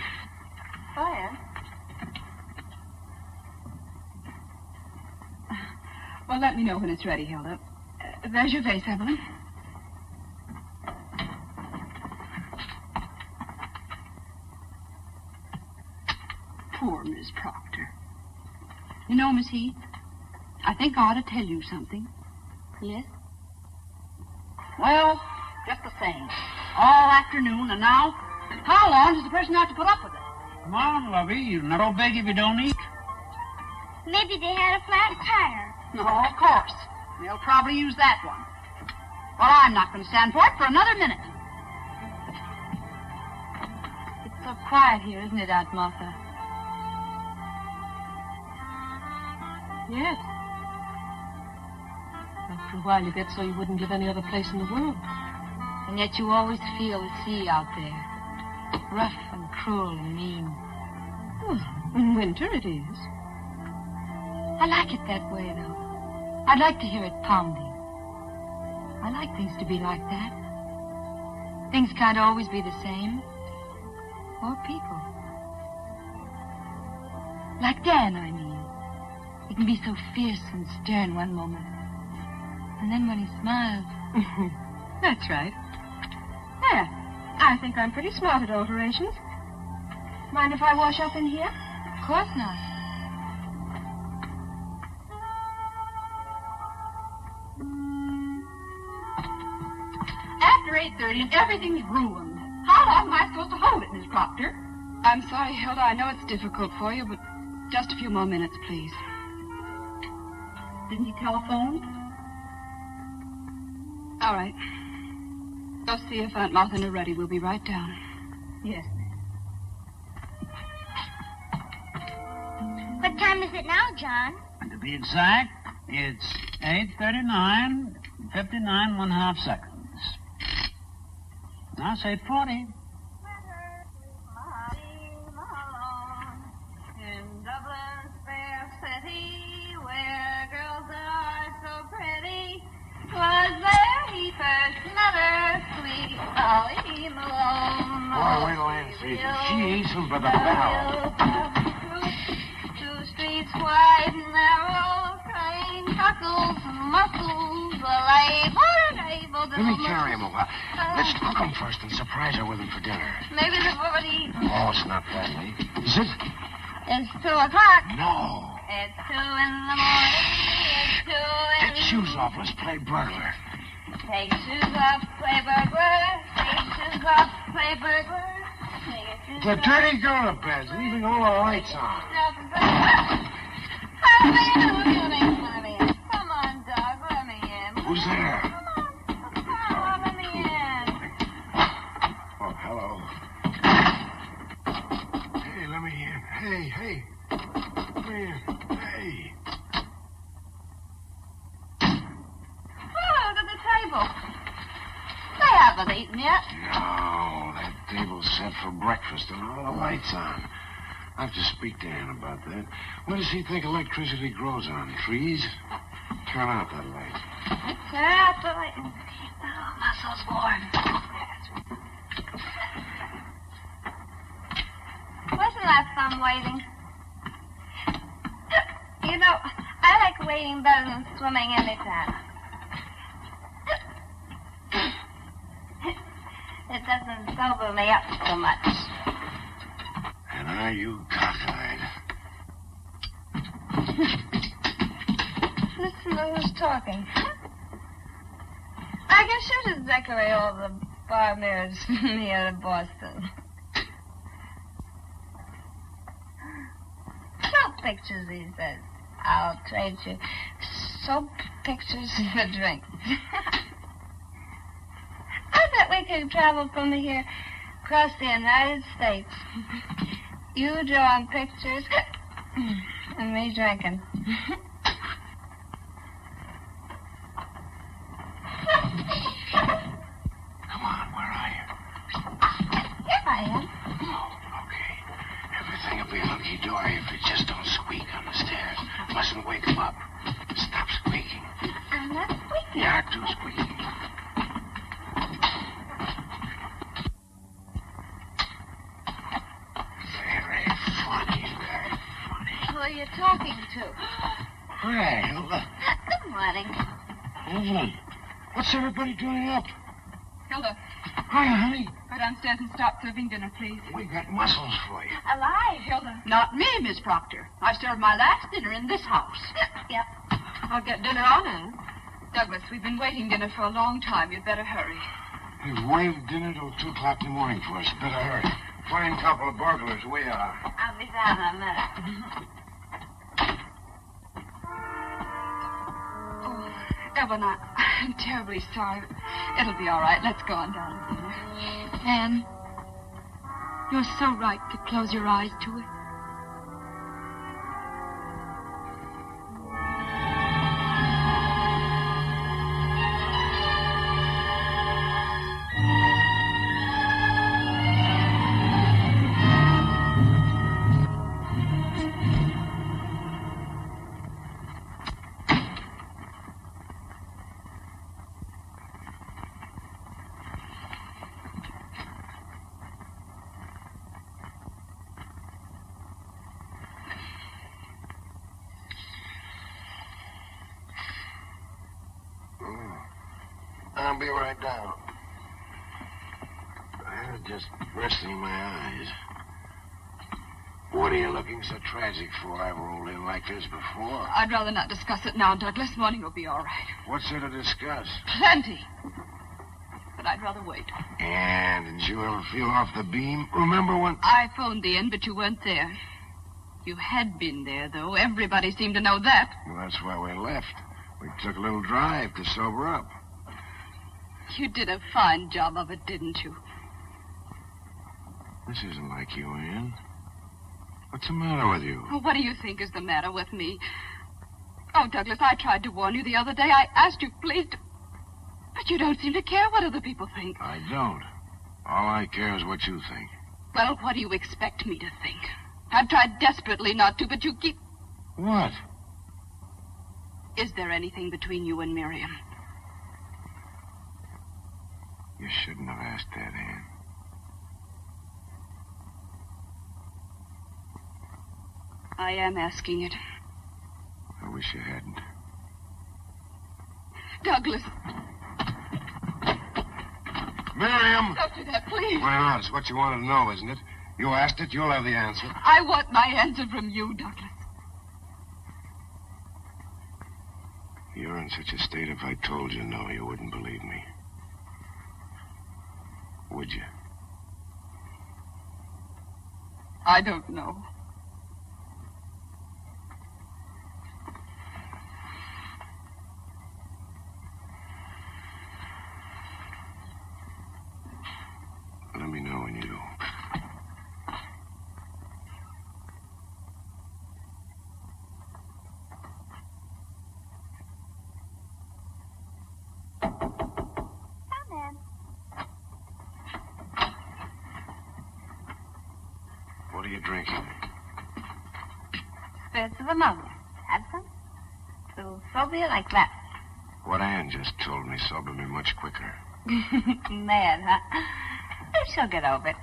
Bye, Anne. Well, let me know when it's ready, Hilda. There's your vase, Evelyn. Poor Miss Proctor. You know, Miss Heath, I think I ought to tell you something. Yes? Well, just the same. All afternoon, and now, how long does the person have to put up with it? Come on, lovey. You're not all big if you don't eat. Maybe they had a flat tire. No, of course. They'll probably use that one. Well, I'm not going to stand for it for another minute. It's so quiet here, isn't it, Aunt Martha? Yes. After a while, you get so you wouldn't give any other place in the world. And yet you always feel the sea out there. Rough and cruel and mean. Well, in winter it is. I like it that way, though. I'd like to hear it pounding. I like things to be like that. Things can't always be the same. Or people. Like Dan, I mean. He can be so fierce and stern one moment. And then when he smiles... That's right. There. I think I'm pretty smart at alterations. Mind if I wash up in here? Of course not. After 8:30 and everything's ruined. How long am I supposed to hold it, Miss Proctor? I'm sorry, Hilda. I know it's difficult for you, but just a few more minutes, please. Didn't he telephone? All right. Go see if Aunt Martha and are ready. We'll be right down. Yes. What time is it now, John? And to be exact, it's 8:39, 59 1/2 seconds. Now say 8:40. In Dublin's fair city, Boy, wait till Ann sees him. She eats him by the barrel. Two streets wide and narrow, train chuckles and muscles, Let me carry him a while. Let's cook him first and surprise her with him for dinner. Maybe they've already eaten. Oh, it's not that late. Is it? It's 2 o'clock. No. It's 2 in the morning. It's 2 in Get shoes off. Let's play burglar. Take shoes off, play burglar. Take shoes off, play burglar. The dirty girl of beds, leaving all the lights on. Come on, dog, let me in. Who's there? Come on, let me in. Oh, hello. Hey, let me in. Hey. Come in. Hey. Oh, look at the table. They haven't eaten yet. No, that table's set for breakfast and all the lights on. I have to speak to Ann about that. What does he think electricity grows on? Trees? Turn out that light. Turn out the light. Oh, muscles warm. Wasn't that fun waiting? You know, I like waiting better than swimming anytime. It doesn't sober me up so much. And are you cockeyed? Listen to who's talking. I guess you just decorate all the bar mirrors here in Boston. Soap pictures, he says. I'll trade you soap pictures for drinks. I bet we could travel from here across the United States. You drawing pictures and me drinking. Come on, where are you? Here I am. Oh, okay. Everything will be hunky-dory if you just don't squeak on the stairs. Mustn't wake him up. Stop squeaking. I'm not squeaking. You are too squeaking. Very funny. Who are you talking to? Hi, Hilda. Good morning. Evelyn, what's everybody doing up? Hilda, Hi, honey. go downstairs and start serving dinner, please. We got mussels for you. Alive. Hilda. Not me, Miss Proctor. I served my last dinner in this house. Yep. I'll get dinner on, Anne. Douglas, we've been waiting dinner for a long time. You'd better hurry. They've waived dinner till 2 o'clock in the morning for us. Better hurry. Fine couple of burglars we are. I'll be down in a minute. Oh, Evan, I'm terribly sorry. It'll be all right. Let's go on down to dinner. Anne, you're so right to close your eyes to it. I'll be right down. I'm just resting my eyes. What are you looking so tragic for? I've rolled in like this before. I'd rather not discuss it now, Douglas. Morning will be all right. What's there to discuss? Plenty. But I'd rather wait. And did you ever feel off the beam? Remember when... I phoned in, but you weren't there. You had been there, though. Everybody seemed to know that. Well, that's why we left. We took a little drive to sober up. You did a fine job of it, didn't you? This isn't like you, Ann. What's the matter with you? Oh, what do you think is the matter with me? Oh, Douglas, I tried to warn you the other day. I asked you, please, to... But you don't seem to care what other people think. I don't. All I care is what you think. Well, what do you expect me to think? I've tried desperately not to, but you keep... What? Is there anything between you and Miriam? You shouldn't have asked that, Ann. I am asking it. I wish you hadn't. Douglas, Miriam! don't do that, please. Why not? It's what you wanted to know, isn't it? You asked it, you'll have the answer. I want my answer from you, Douglas. You're in such a state, if I told you no, you wouldn't believe me. Would you? I don't know. Let me know when you do. What are you drinking? Spirits of ammonia. Have some? It'll sober you like that. What Ann just told me sobered me much quicker. Mad, huh? She'll get over it.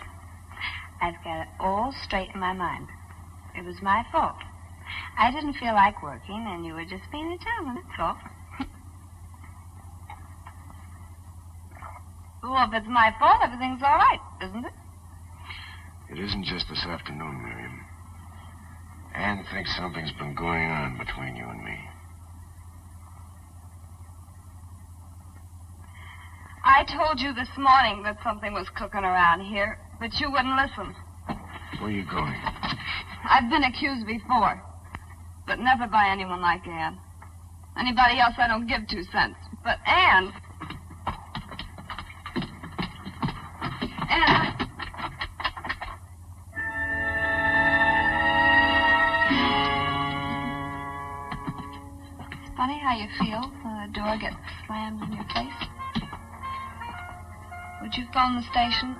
I've got it all straight in my mind. It was my fault. I didn't feel like working, and you were just being a gentleman, that's all. Well, if it's my fault, everything's all right, isn't it? It isn't just this afternoon, Miriam. Ann thinks something's been going on between you and me. I told you this morning that something was cooking around here, but you wouldn't listen. Where are you going? I've been accused before, but never by anyone like Ann. Anybody else, I don't give 2 cents. But Ann... It's funny how you feel when the door gets slammed in your face. Would you phone the station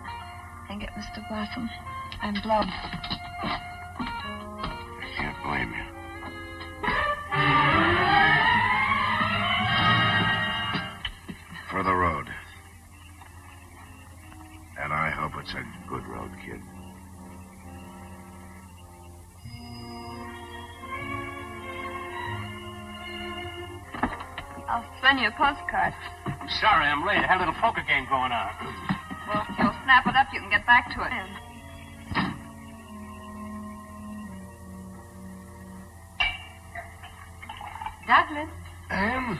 and get Mr. Blossom? I'm blown. I can't blame you. For the road. And I hope it's a good road, kid. I'll send you a postcard. I'm sorry I'm late. I had a little poker game going on. Well, if you'll snap it up, you can get back to it. Douglas? Ann?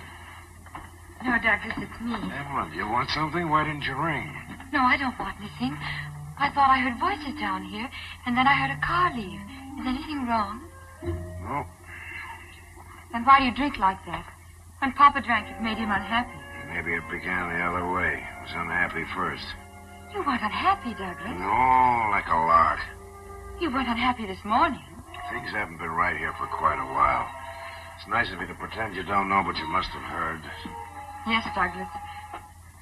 No, Douglas, it's me. Evelyn, do you want something? Why didn't you ring? No, I don't want anything. I thought I heard voices down here, and then I heard a car leave. Is anything wrong? No. Then why do you drink like that? When Papa drank, it made him unhappy. Maybe it began the other way. I was unhappy first. You weren't unhappy, Douglas. No, like a lark. You weren't unhappy this morning. Things haven't been right here for quite a while. It's nice of you to pretend you don't know, but you must have heard. Yes, Douglas.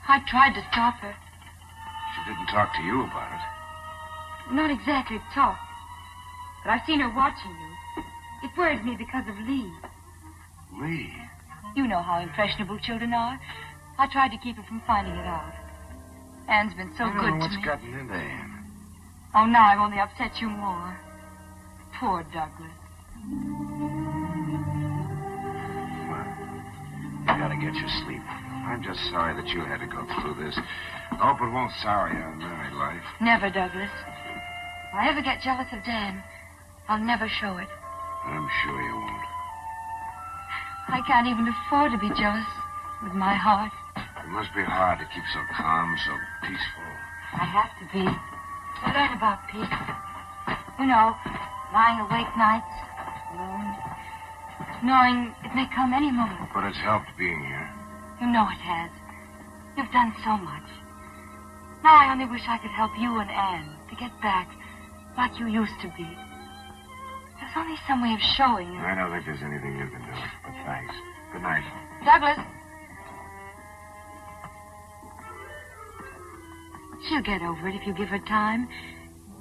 I tried to stop her. She didn't talk to you about it. Not exactly talk. But I've seen her watching you. It worries me because of Lee. Lee? You know how impressionable children are. I tried to keep her from finding it out. Anne's been so I don't good know to what's me. gotten into Ann. Oh, now I've only upset you more. Poor Douglas. You gotta get your sleep. I'm just sorry that you had to go through this. I hope it won't sour you on married life. Never, Douglas. If I ever get jealous of Dan, I'll never show it. I'm sure you won't. I can't even afford to be jealous with my heart. It must be hard to keep so calm, so peaceful. I have to be. To learn about peace. You know, lying awake nights, alone, knowing it may come any moment. But it's helped being here. You know it has. You've done so much. Now I only wish I could help you and Anne to get back like you used to be. There's only some way of showing you. I don't think there's anything you can do, but thanks. Good night. Douglas. She'll get over it if you give her time.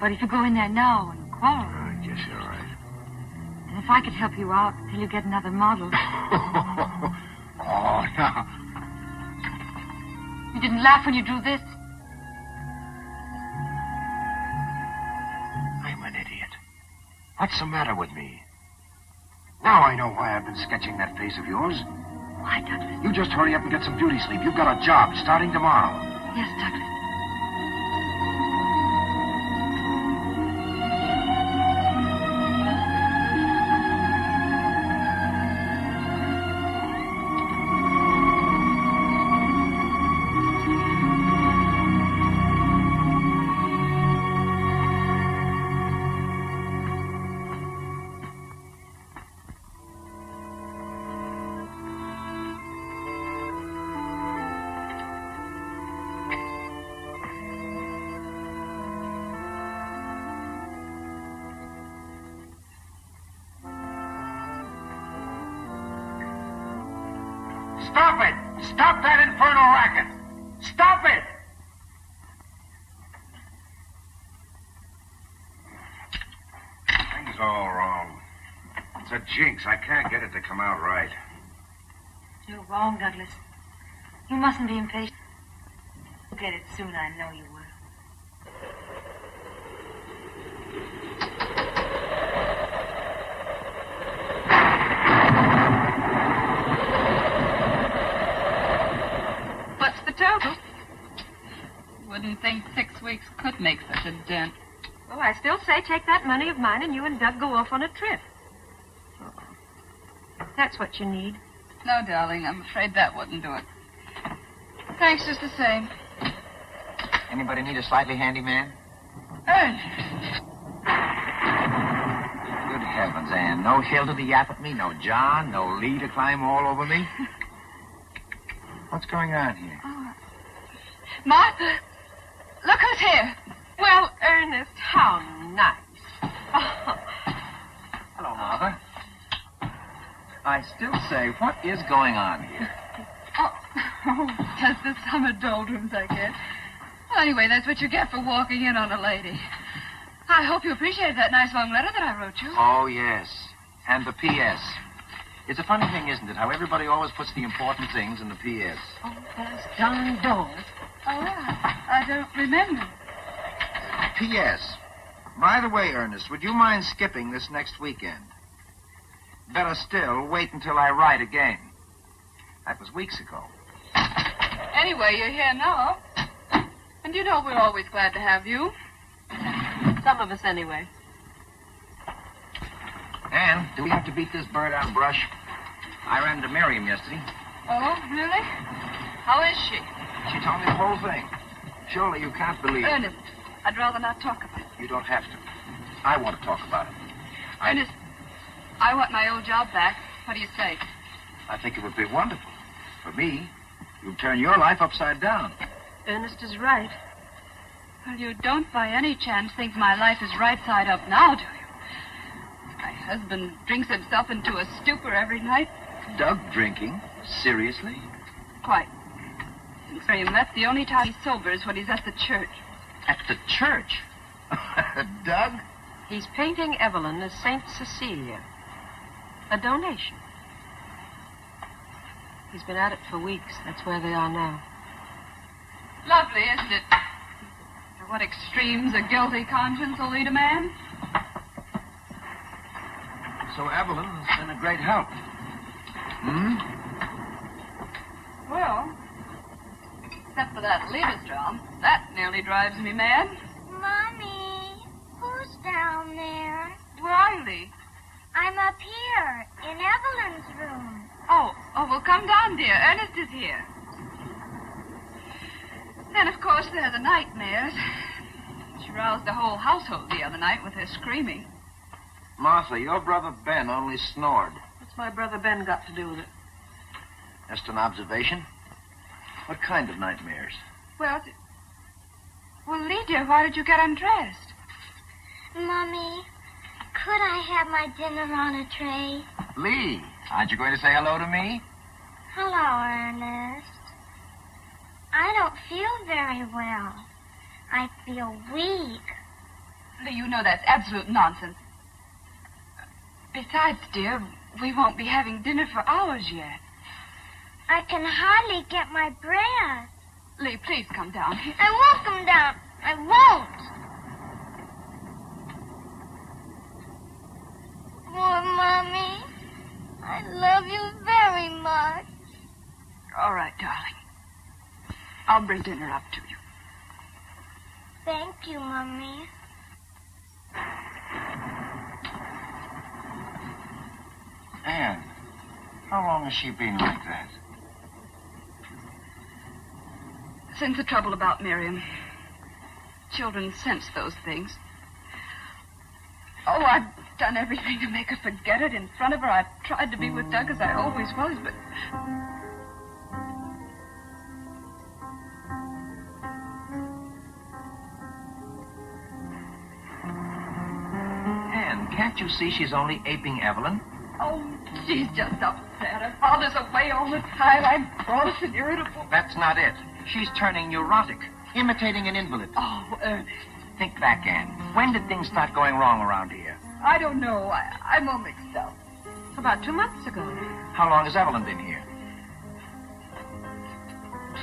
But if you go in there now and quarrel... I guess you're right. And if I could help you out till you get another model... Oh, no. You didn't laugh when you drew this? I'm an idiot. What's the matter with me? Now I know why I've been sketching that face of yours. Why, Douglas? You just hurry up and get some beauty sleep. You've got a job starting tomorrow. Yes, Douglas. Stop it! Stop that infernal racket! Stop it! Things all wrong. It's a jinx. I can't get it to come out right. You're wrong, Douglas. You mustn't be impatient. You'll get it soon, I know you will. What's the total? Wouldn't think 6 weeks could make such a dent. Well, I still say take that money of mine and you and Doug go off on a trip. That's what you need. No, darling, I'm afraid that wouldn't do it. Thanks just the same. Anybody need a slightly handy man? Ernest. Good heavens, Anne. No Hilda to yap at me, no John, no Lee to climb all over me. What's going on here? Oh. Martha, look who's here. Well, Ernest, how nice. Hello, Martha. I still say, what is going on here? Oh, just the summer doldrums, I guess. Well, anyway, that's what you get for walking in on a lady. I hope you appreciated that nice long letter that I wrote you. Oh, yes. And the P.S. It's a funny thing, isn't it, how everybody always puts the important things in the P.S. Oh, those darn doors. Oh, I don't remember. P.S. By the way, Ernest, would you mind skipping this next weekend? Better still, wait until I write again. That was weeks ago. Anyway, you're here now. And you know we're always glad to have you. Some of us, anyway. Anne, do we have to beat this bird out of brush? I ran into Miriam yesterday. Oh, really? How is she? She told me the whole thing. Surely you can't believe it. Ernest, I'd rather not talk about it. You don't have to. I want to talk about it. Ernest, I want my old job back. What do you say? I think it would be wonderful. For me, you'd turn your life upside down. Ernest is right. Well, you don't by any chance think my life is right side up now, do you? My husband drinks himself into a stupor every night. Doug drinking? Seriously? Quite. Since Miriam left, the only time he sobers when he's at the church. At the church? Doug? He's painting Evelyn as Saint Cecilia. A donation. He's been at it for weeks. That's where they are now. Lovely, isn't it? To what extremes a guilty conscience will lead a man? So Evelyn has been a great help. Hmm? Well, except for that latest job. That nearly drives me mad. Mommy, who's down there? Where are you, Lee? I'm up here, in Evelyn's room. Oh, well, come down, dear. Ernest is here. Then, of course, there are the nightmares. She roused the whole household the other night with her screaming. Martha, your brother Ben only snored. What's my brother Ben got to do with it? Just an observation. What kind of nightmares? Well, Lee, dear, why did you get undressed? Mommy, could I have my dinner on a tray? Lee, aren't you going to say hello to me? Hello, Ernest. I don't feel very well. I feel weak. Lee, you know that's absolute nonsense. Besides, dear, we won't be having dinner for hours yet. I can hardly get my breath. Lee, please come down. I won't come down. I won't. Oh, Mommy. love you very much. All right, darling. I'll bring dinner up to you. Thank you, Mommy. Anne, how long has she been like that? Since the trouble about Miriam. Children sense those things. Oh, I've done everything to make her forget it in front of her. I've tried to be with Doug as I always was, but... Anne, can't you see she's only aping Evelyn? Oh, she's just upset. Her father's away all the time. I'm cross and irritable. That's not it. She's turning neurotic, imitating an invalid. Oh, Ernest. Think back, Anne. When did things start going wrong around here? I don't know. I'm all mixed up. About 2 months ago. How long has Evelyn been here?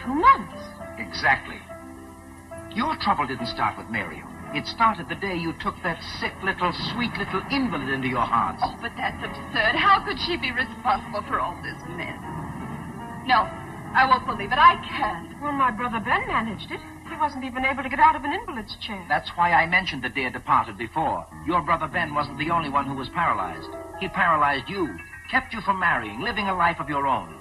2 months. Exactly. Your trouble didn't start with Miriam. It started the day you took that sick little, sweet little invalid into your hearts. Oh, but that's absurd. How could she be responsible for all this mess? No, I won't believe it. I can't. Well, my brother Ben managed it. He wasn't even able to get out of an invalid's chair. That's why I mentioned the dear departed before. Your brother Ben wasn't the only one who was paralyzed. He paralyzed you, kept you from marrying, living a life of your own.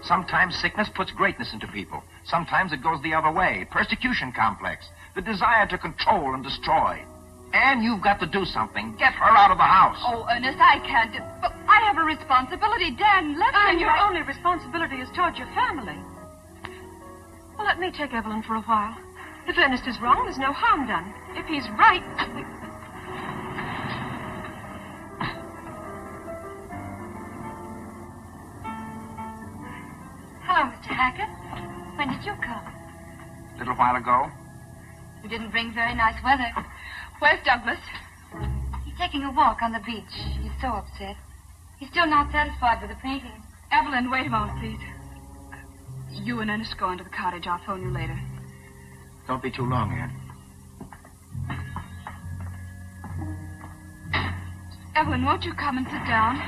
Sometimes sickness puts greatness into people. Sometimes it goes the other way. Persecution complex. The desire to control and destroy. And you've got to do something. Get her out of the house. Oh, Ernest, I can't. But I have a responsibility. Dan, let me... And your only responsibility is toward your family. Well, let me take Evelyn for a while. If Ernest is wrong, there's no harm done. If he's right... Hello, Mr. Hackett. When did you come? A little while ago. You didn't bring very nice weather. Where's Douglas? He's taking a walk on the beach. He's so upset. He's still not satisfied with the painting. Evelyn, wait a moment, please. You and Ernest go into the cottage. I'll phone you later. Don't be too long, Anne. Evelyn, won't you come and sit down?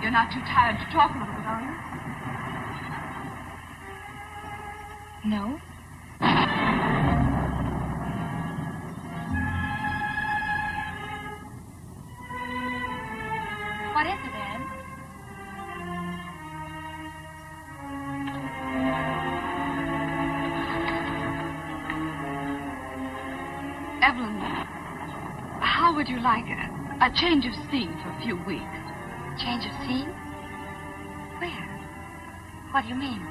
You're not too tired to talk a little bit, are you? No. What is it, Anne? Evelyn, how would you like a change of scene for a few weeks? Change of scene? Where? What do you mean?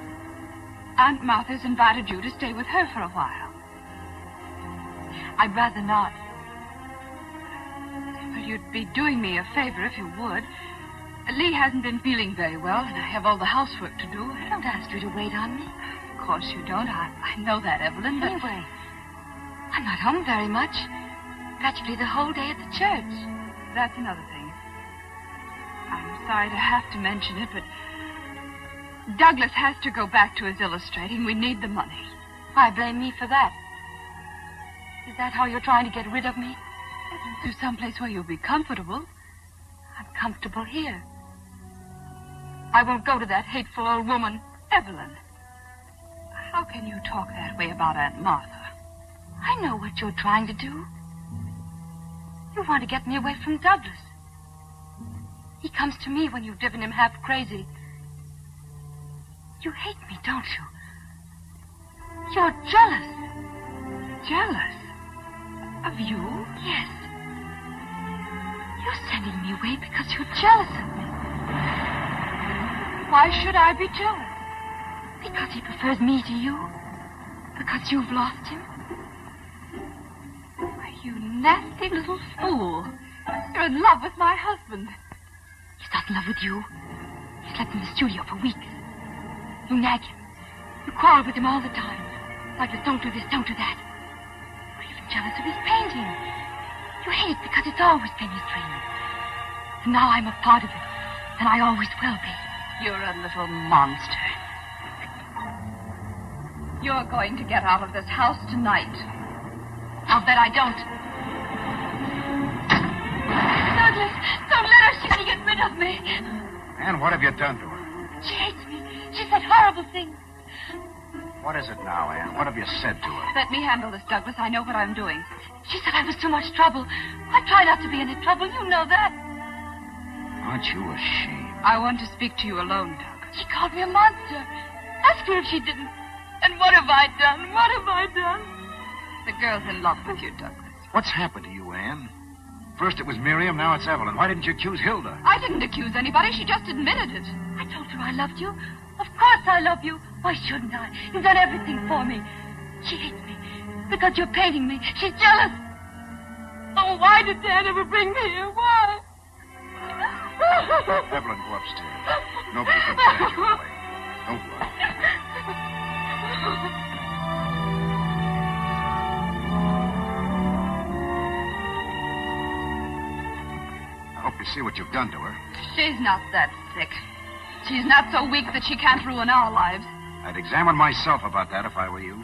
Aunt Martha's invited you to stay with her for a while. I'd rather not. Well, you'd be doing me a favor if you would. Lee hasn't been feeling very well, and I have all the housework to do. I don't ask you to wait on me. Of course you don't. I know that, Evelyn, but... Anyway, I'm not home very much. Practically the whole day at the church. That's another thing. I'm sorry to have to mention it, but Douglas has to go back to his illustrating. We need the money. Why blame me for that? Is that how you're trying to get rid of me? To someplace where you'll be comfortable. I'm comfortable here. I won't go to that hateful old woman, Evelyn. How can you talk that way about Aunt Martha? I know what you're trying to do. You want to get me away from Douglas. He comes to me when you've driven him half crazy. You hate me, don't you? You're jealous. Jealous? Of you? Yes. You're sending me away because you're jealous of me. Why should I be jealous? Because he prefers me to you. Because you've lost him. Why, you nasty little fool. You're in love with my husband. He's not in love with you. He slept in the studio for weeks. You nag him. You quarrel with him all the time. Like this, don't do this, don't do that. You're even jealous of his painting. You hate it because it's always been his dream. And now I'm a part of it. And I always will be. You're a little monster. You're going to get out of this house tonight. I'll bet I don't. Douglas, don't let her see me get rid of me. Anne, what have you done to her? She hates me. She said horrible things. What is it now, Anne? What have you said to her? Let me handle this, Douglas. I know what I'm doing. She said I was too much trouble. I try not to be any trouble. You know that. Aren't you ashamed? I want to speak to you alone, Doug. She called me a monster. Ask her if she didn't. And what have I done? What have I done? The girl's in love with you, Douglas. What's happened to you, Anne? First it was Miriam, now it's Evelyn. Why didn't you accuse Hilda? I didn't accuse anybody. She just admitted it. I told her I loved you. Of course I love you. Why shouldn't I? You've done everything for me. She hates me because you're painting me. She's jealous. Oh, why did Dad ever bring me here? Why? Evelyn, go upstairs. Nobody can stand your way. Don't worry. I hope you see what you've done to her. She's not that sick. She's not so weak that she can't ruin our lives. I'd examine myself about that if I were you.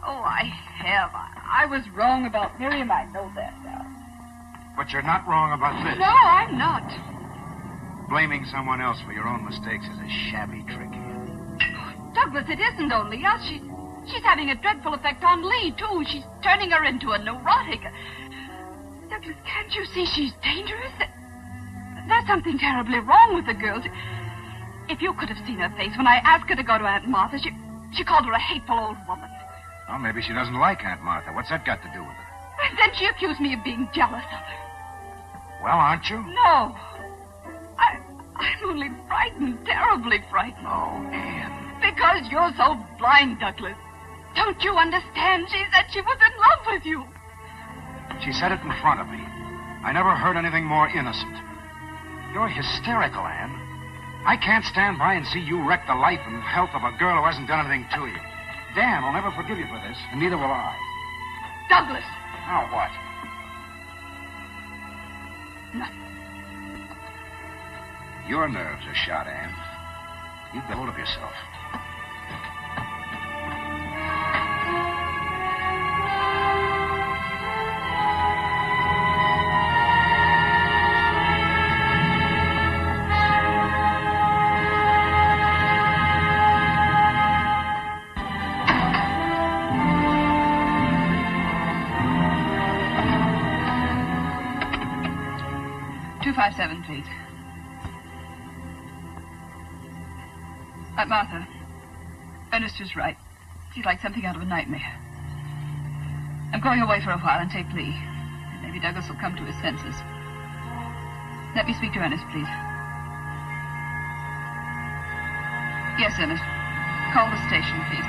Oh, I have. I was wrong about Miriam. I know that now. But you're not wrong about this. No, I'm not. Blaming someone else for your own mistakes is a shabby trick, Anne. Douglas, it isn't only us. She's having a dreadful effect on Lee, too. She's turning her into a neurotic. Douglas, can't you see she's dangerous? There's something terribly wrong with the girl. If you could have seen her face when I asked her to go to Aunt Martha, she called her a hateful old woman. Well, maybe she doesn't like Aunt Martha. What's that got to do with it? And then she accused me of being jealous of her. Well, aren't you? No. I'm only frightened, terribly frightened. Oh, Anne. Because you're so blind, Douglas. Don't you understand? She said she was in love with you. She said it in front of me. I never heard anything more innocent. You're hysterical, Anne. I can't stand by and see you wreck the life and health of a girl who hasn't done anything to you. Dan will never forgive you for this, and neither will I. Douglas. Now what? Nothing. Your nerves are shot, Anne. You get hold of yourself. Seven, please. Martha, Ernest was right. She's like something out of a nightmare. I'm going away for a while and take Lee. Maybe Douglas will come to his senses. Let me speak to Ernest, please. Yes, Ernest. Call the station, please.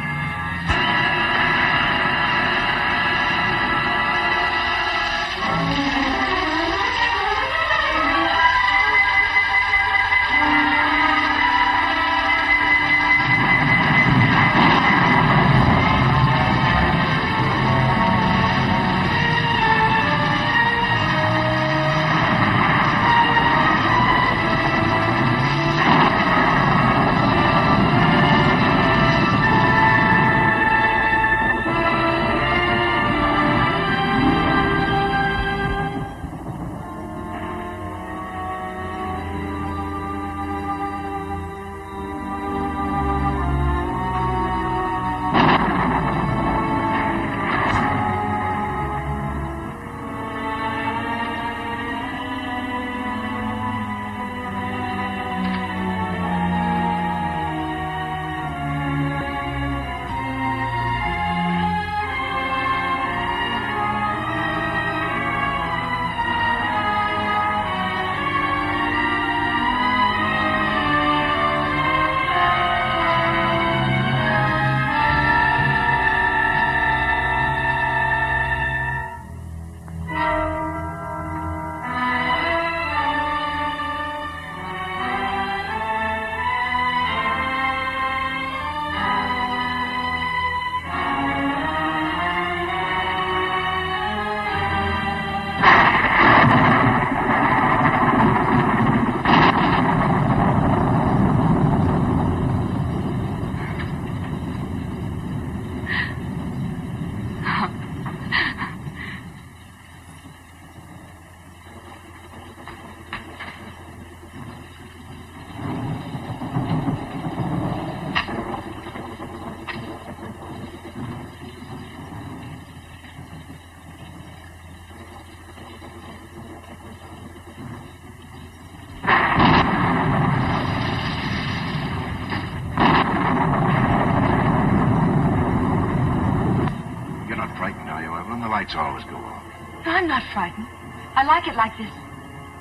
lights always go off. No, I'm not frightened. I like it like this.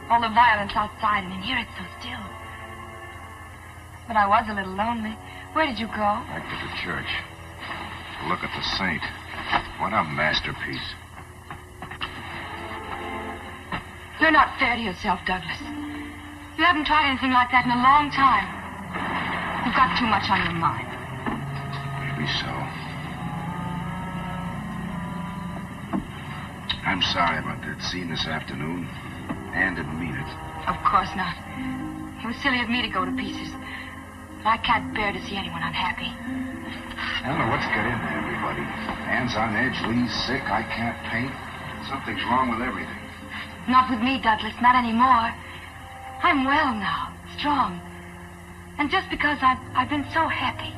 All the violence outside, and in here it's so still. But I was a little lonely. Where did you go? Back to the church. Look at the saint. What a masterpiece. You're not fair to yourself, Douglas. You haven't tried anything like that in a long time. You've got too much on your mind. Maybe so. I'm sorry about that scene this afternoon. Anne didn't mean it. Of course not. It was silly of me to go to pieces. But I can't bear to see anyone unhappy. I don't know what's got into everybody. Anne's on edge, Lee's sick, I can't paint. Something's wrong with everything. Not with me, Douglas, not anymore. I'm well now, strong. And just because I've been so happy.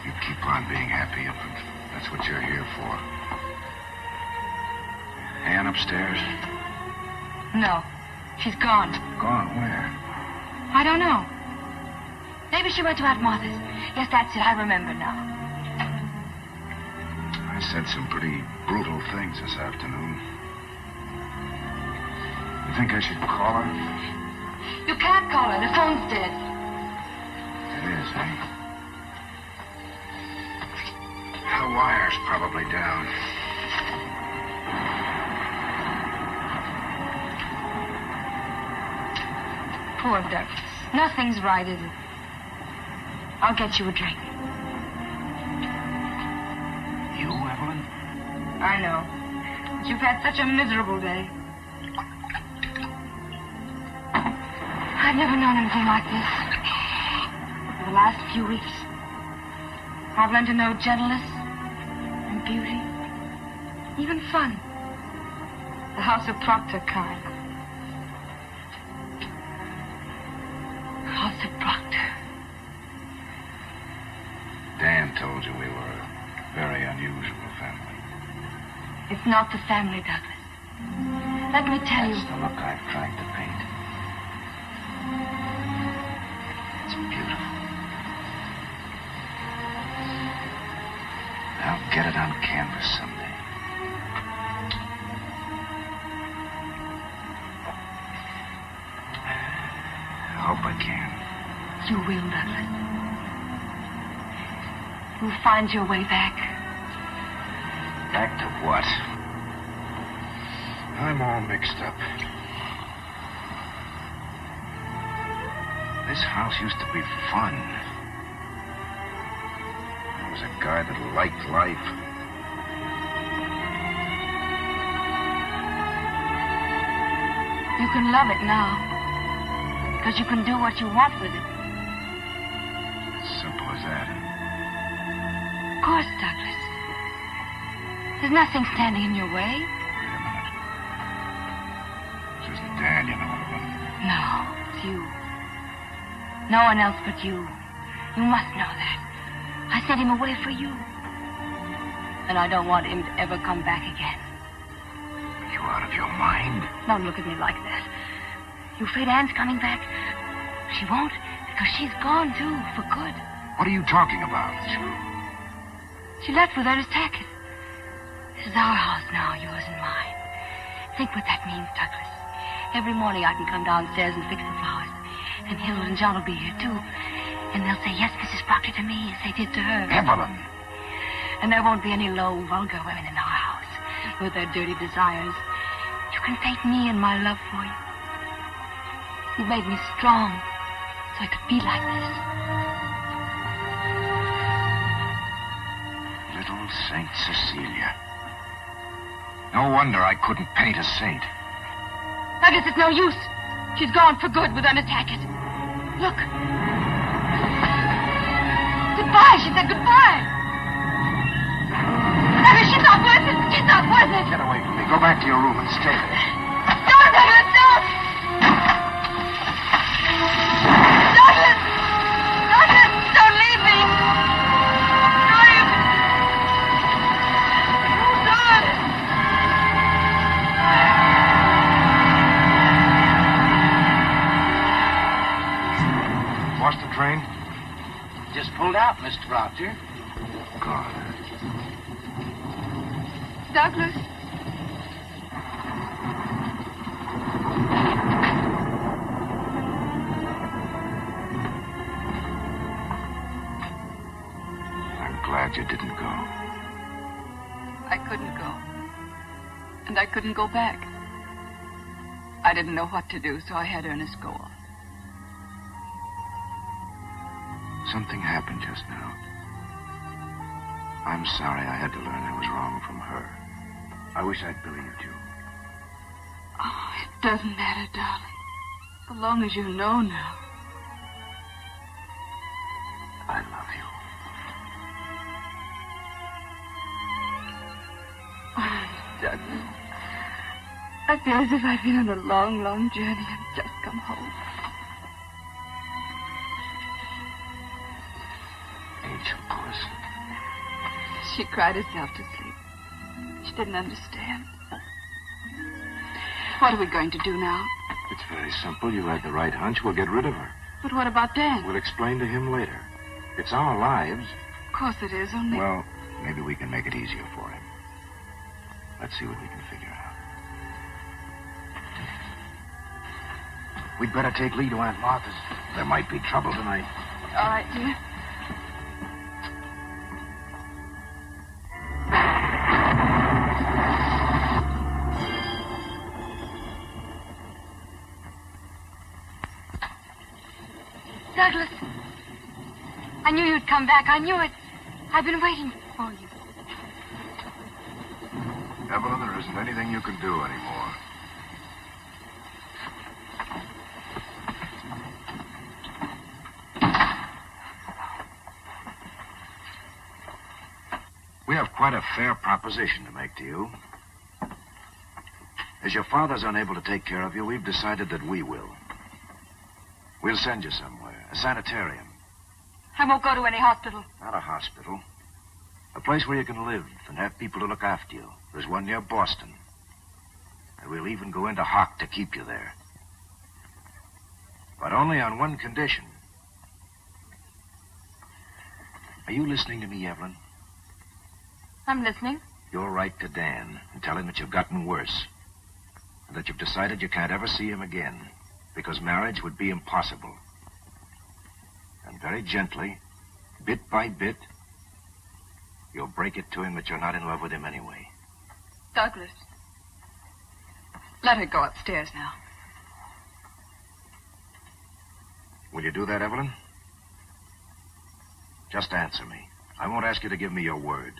You keep on being happy, Infant. That's what you're here for. Anne upstairs? No, she's gone. Gone where? I don't know. Maybe she went to Aunt Martha's. Yes, that's it, I remember now. I said some pretty brutal things this afternoon. You think I should call her? You can't call her, the phone's dead. It is, eh? The wire's probably down. Poor Douglas. Nothing's right, is it? I'll get you a drink. You, Evelyn? I know. But you've had such a miserable day. I've never known anything like this. For the last few weeks, I've learned to know gentleness and beauty, even fun. The House of Proctor kind. House of Proctor. Dan told you we were a very unusual family. It's not the family, Douglas. Let me tell you. That's the look I've tried to paint. It's beautiful. I'll get it on canvas someday. I hope I can. You will, Douglas. You'll find your way back. Back to what? I'm all mixed up. This house used to be fun. I was a guy that liked life. You can love it now. Because you can do what you want with it. Simple as that. Of course, Douglas. There's nothing standing in your way. Wait a minute. This isn't Dan, you know, Evelyn. No, it's you. No one else but you. You must know that. I sent him away for you. And I don't want him to ever come back again. Are you out of your mind? Don't look at me like that. You afraid Anne's coming back? She won't, because she's gone, too, for good. What are you talking about? True. She left with her to Tackett. This is our house now, yours and mine. Think what that means, Douglas. Every morning I can come downstairs and fix the flowers. And Hilda and John will be here, too. And they'll say, yes, Mrs. Proctor, to me, as they did to her. Evelyn! And there won't be any low, vulgar women in our house with their dirty desires. You can thank me and my love for you. You made me strong so I could be like this. Little Saint Cecilia. No wonder I couldn't paint a saint. Douglas, it's no use. She's gone for good with Anna Tackett. Look. Goodbye. She said goodbye. Douglas, she's not worth it. She's not worth it. Get away from me. Go back to your room and stay there. Don't, Douglas, don't. Douglas! Douglas, don't leave me. Don't leave me. Douglas! Lost the train? Just pulled out, Mr. Proctor. God. Douglas? I'm glad you didn't go. I couldn't go. And I couldn't go back. I didn't know what to do, so I had Ernest go on. Something happened just now. I'm sorry I had to learn I was wrong from her. I wish I'd believed you. Oh, it doesn't matter, darling. So long as you know now. I love you. Oh, Douglas. I feel as if I've been on a long, long journey and just come home. Angel puss. She cried herself to sleep. She didn't understand. What are we going to do now? It's very simple. You had the right hunch. We'll get rid of her. But what about Dan? We'll explain to him later. It's our lives. Of course it is, only... Well, maybe we can make it easier for him. Let's see what we can figure out. We'd better take Lee to Aunt Martha's. There might be trouble tonight. All right, dear. Douglas, I knew you'd come back. I knew it. I've been waiting for you. Evelyn, there isn't anything you can do anymore. We have quite a fair proposition to make to you. As your father's unable to take care of you, we've decided that we will. We'll send you somewhere, a sanitarium. I won't go to any hospital. Not a hospital. A place where you can live and have people to look after you. There's one near Boston. And we'll even go into hock to keep you there. But only on one condition. Are you listening to me, Evelyn? I'm listening. You'll write to Dan and tell him that you've gotten worse. And that you've decided you can't ever see him again. Because marriage would be impossible. And very gently, bit by bit, you'll break it to him that you're not in love with him anyway. Douglas, let her go upstairs now. Will you do that, Evelyn? Just answer me. I won't ask you to give me your word.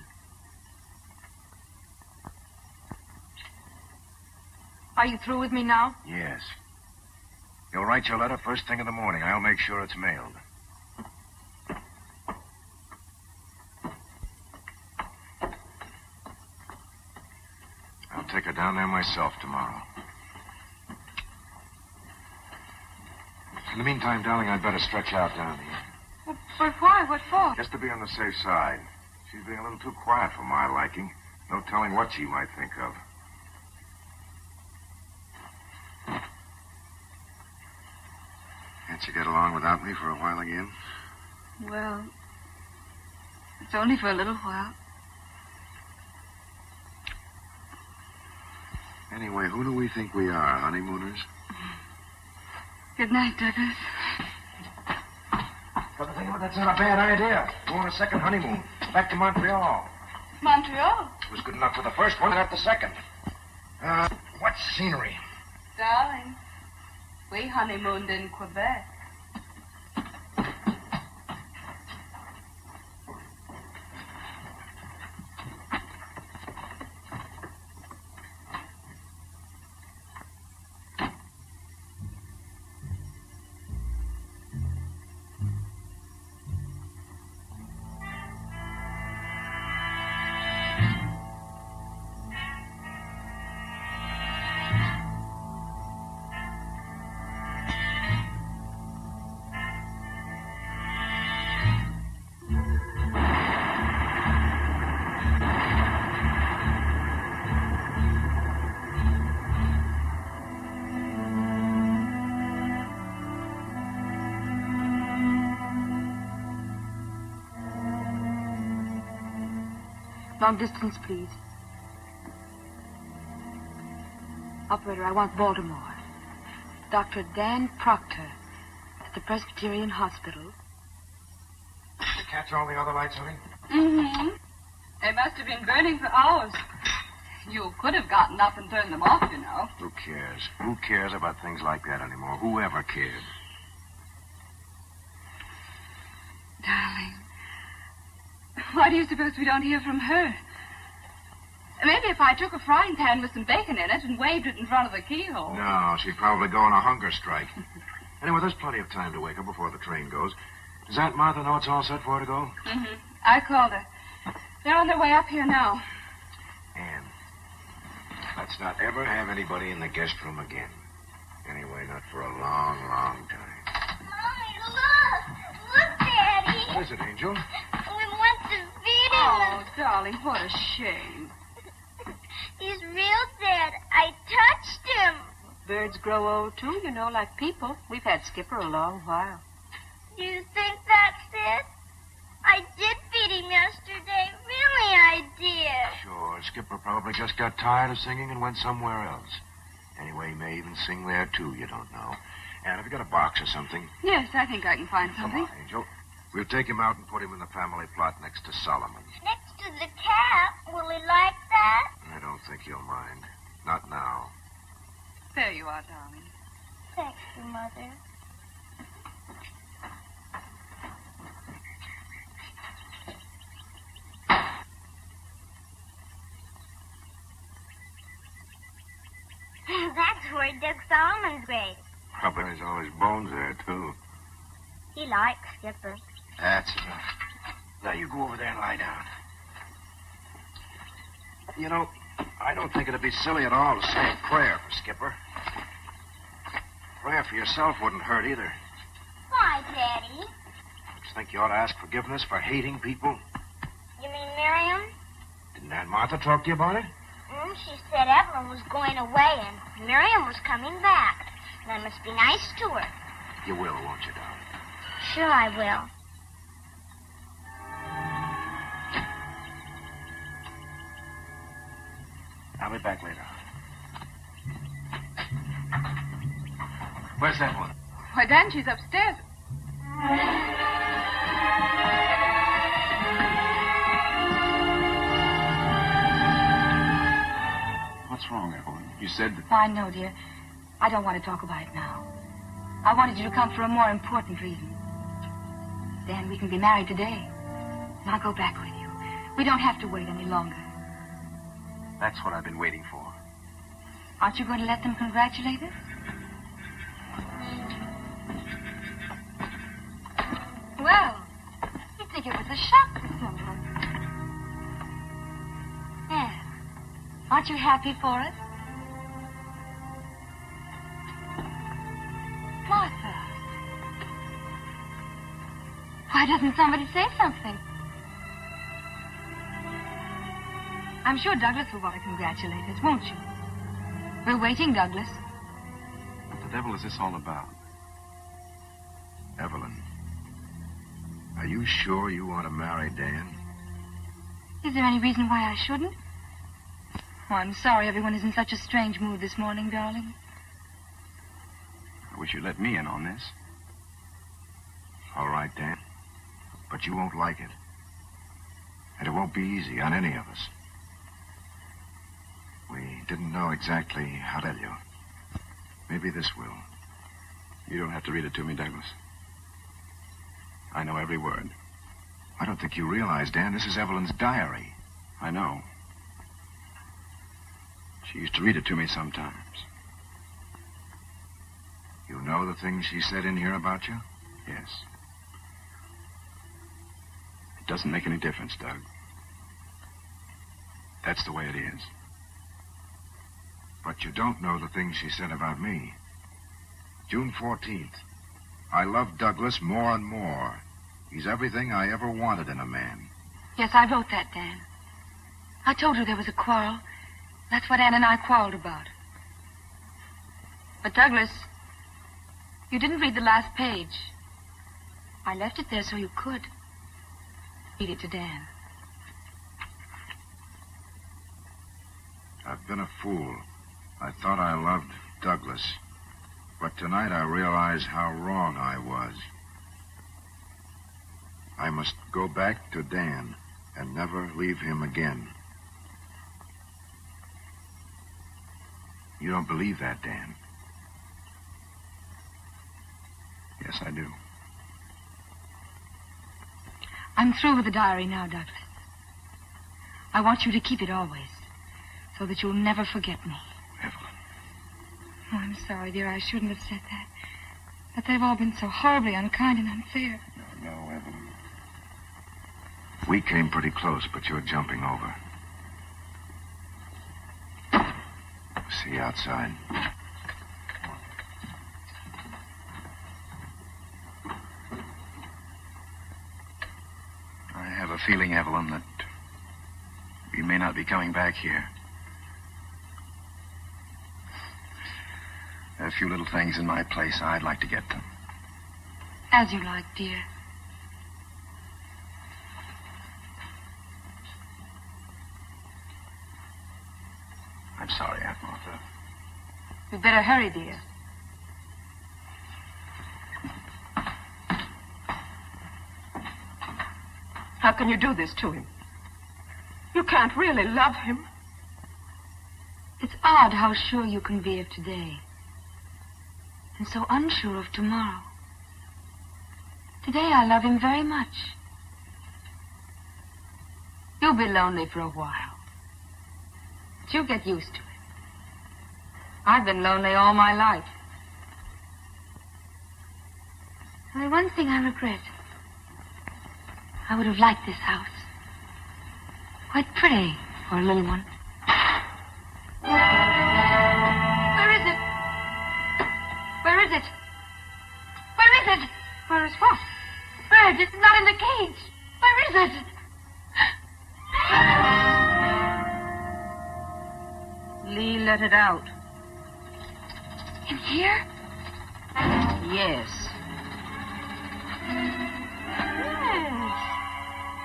Are you through with me now? Yes. You'll write your letter first thing in the morning. I'll make sure it's mailed. I'll take her down there myself tomorrow. In the meantime, darling, I'd better stretch out down here. But why? What for? Just to be on the safe side. She's being a little too quiet for my liking. No telling what she might think of. Can't you get along without me for a while again? Well, it's only for a little while. Anyway, who do we think we are, honeymooners? Good night, Douglas. Come to think of it, that's not a bad idea. Go on a second honeymoon. Back to Montreal. Montreal? It was good enough for the first one, not the second. What scenery? Darling, we honeymooned in Quebec. Long distance, please. Operator, I want Baltimore. Dr. Dan Proctor at the Presbyterian Hospital. Did you catch all the other lights, honey? Mm-hmm. They must have been burning for hours. You could have gotten up and turned them off, you know. Who cares? Who cares about things like that anymore? Whoever cared? Darling, why do you suppose we don't hear from her? Maybe if I took a frying pan with some bacon in it and waved it in front of the keyhole. No, she'd probably go on a hunger strike. Anyway, there's plenty of time to wake her before the train goes. Does Aunt Martha know it's all set for her to go? Mm-hmm. I called her. They're on their way up here now. Anne, let's not ever have anybody in the guest room again. Anyway, not for a long, long time. Mommy, look! Look, Daddy! What is it, Angel? We went to feed him. Oh, darling, what a shame. He's real dead. I touched him. Birds grow old, too, you know, like people. We've had Skipper a long while. Do you think that's it? I did feed him yesterday. Really, I did. Sure, Skipper probably just got tired of singing and went somewhere else. Anyway, he may even sing there, too, you don't know. Anne, have you got a box or something? Yes, I think I can find Come something. on, Angel. We'll take him out and put him in the family plot next to Solomon. Next to the cat. Will he like that? I don't think he'll mind. Not now. There you are, darling. Thank you, Mother. That's where he dug Solomon's grave. Probably has all his bones there, too. He likes Skipper. That's enough. Now, you go over there and lie down. You know, I don't think it'd be silly at all to say a prayer for Skipper. Prayer for yourself wouldn't hurt either. Why, Daddy? Just think you ought to ask forgiveness for hating people? You mean Miriam? Didn't Aunt Martha talk to you about it? She said Evelyn was going away and Miriam was coming back. And I must be nice to her. You will, won't you, darling? Sure I will. I'll be back later. Where's that one? Why, Dan, she's upstairs. What's wrong, Evelyn? You said that... I know, dear. I don't want to talk about it now. I wanted you to come for a more important reason. Dan, we can be married today. And I'll go back with you. We don't have to wait any longer. That's what I've been waiting for. Aren't you going to let them congratulate us? Well, you'd think it was a shock to someone. Yeah. Aren't you happy for us? Martha. Why doesn't somebody say something? I'm sure Douglas will want to congratulate us, won't you? We're waiting, Douglas. What the devil is this all about? Evelyn, are you sure you want to marry Dan? Is there any reason why I shouldn't? Oh, I'm sorry everyone is in such a strange mood this morning, darling. I wish you'd let me in on this. All right, Dan. But you won't like it. And it won't be easy on any of us. We didn't know exactly how to tell you. Maybe this will. You don't have to read it to me, Douglas. I know every word. I don't think you realize, Dan, this is Evelyn's diary. I know. She used to read it to me sometimes. You know the things she said in here about you? Yes. It doesn't make any difference, Doug. That's the way it is. But you don't know the things she said about me. June 14th. I love Douglas more and more. He's everything I ever wanted in a man. Yes, I wrote that, Dan. I told her there was a quarrel. That's what Ann and I quarreled about. But, Douglas, you didn't read the last page. I left it there so you could. Read it to Dan. I've been a fool. I thought I loved Douglas, but tonight I realize how wrong I was. I must go back to Dan and never leave him again. You don't believe that, Dan? Yes, I do. I'm through with the diary now, Douglas. I want you to keep it always, so that you'll never forget me. Evelyn. Oh, I'm sorry, dear. I shouldn't have said that. But they've all been so horribly unkind and unfair. No, Evelyn. We came pretty close, but you're jumping over. See you outside. I have a feeling, Evelyn, that we may not be coming back here. There are a few little things in my place. I'd like to get them. As you like, dear. I'm sorry, Aunt Martha. You'd better hurry, dear. How can you do this to him? You can't really love him. It's odd how sure you can be of today, and so unsure of tomorrow. Today I love him very much. You'll be lonely for a while, but you'll get used to it. I've been lonely all my life. Only one thing I regret. I would have liked this house. Quite pretty for a little one. Where is it? Where is it? Where is it? Where is what? Bird, it's not in the cage. Where is it? Lee let it out. In here? Yes.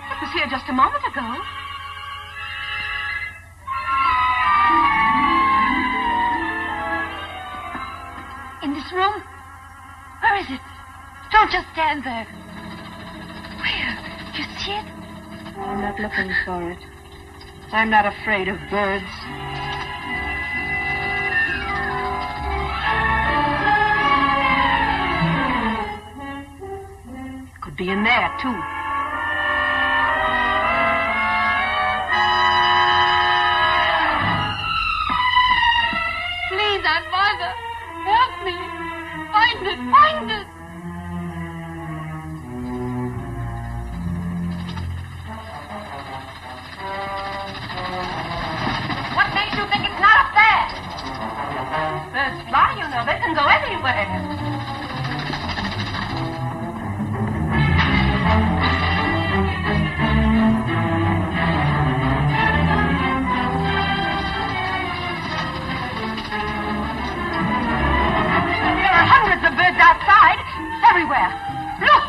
It was here just a moment ago. In this room? Where is it? Don't just stand there. Where? You see it? I'm not looking for it. I'm not afraid of birds. It could be in there, too. Please, Aunt Martha, help me. Find it, find it. What makes you think it's not up there? Birds fly, you know. They can go anywhere. There are hundreds of birds outside. Everywhere. Look!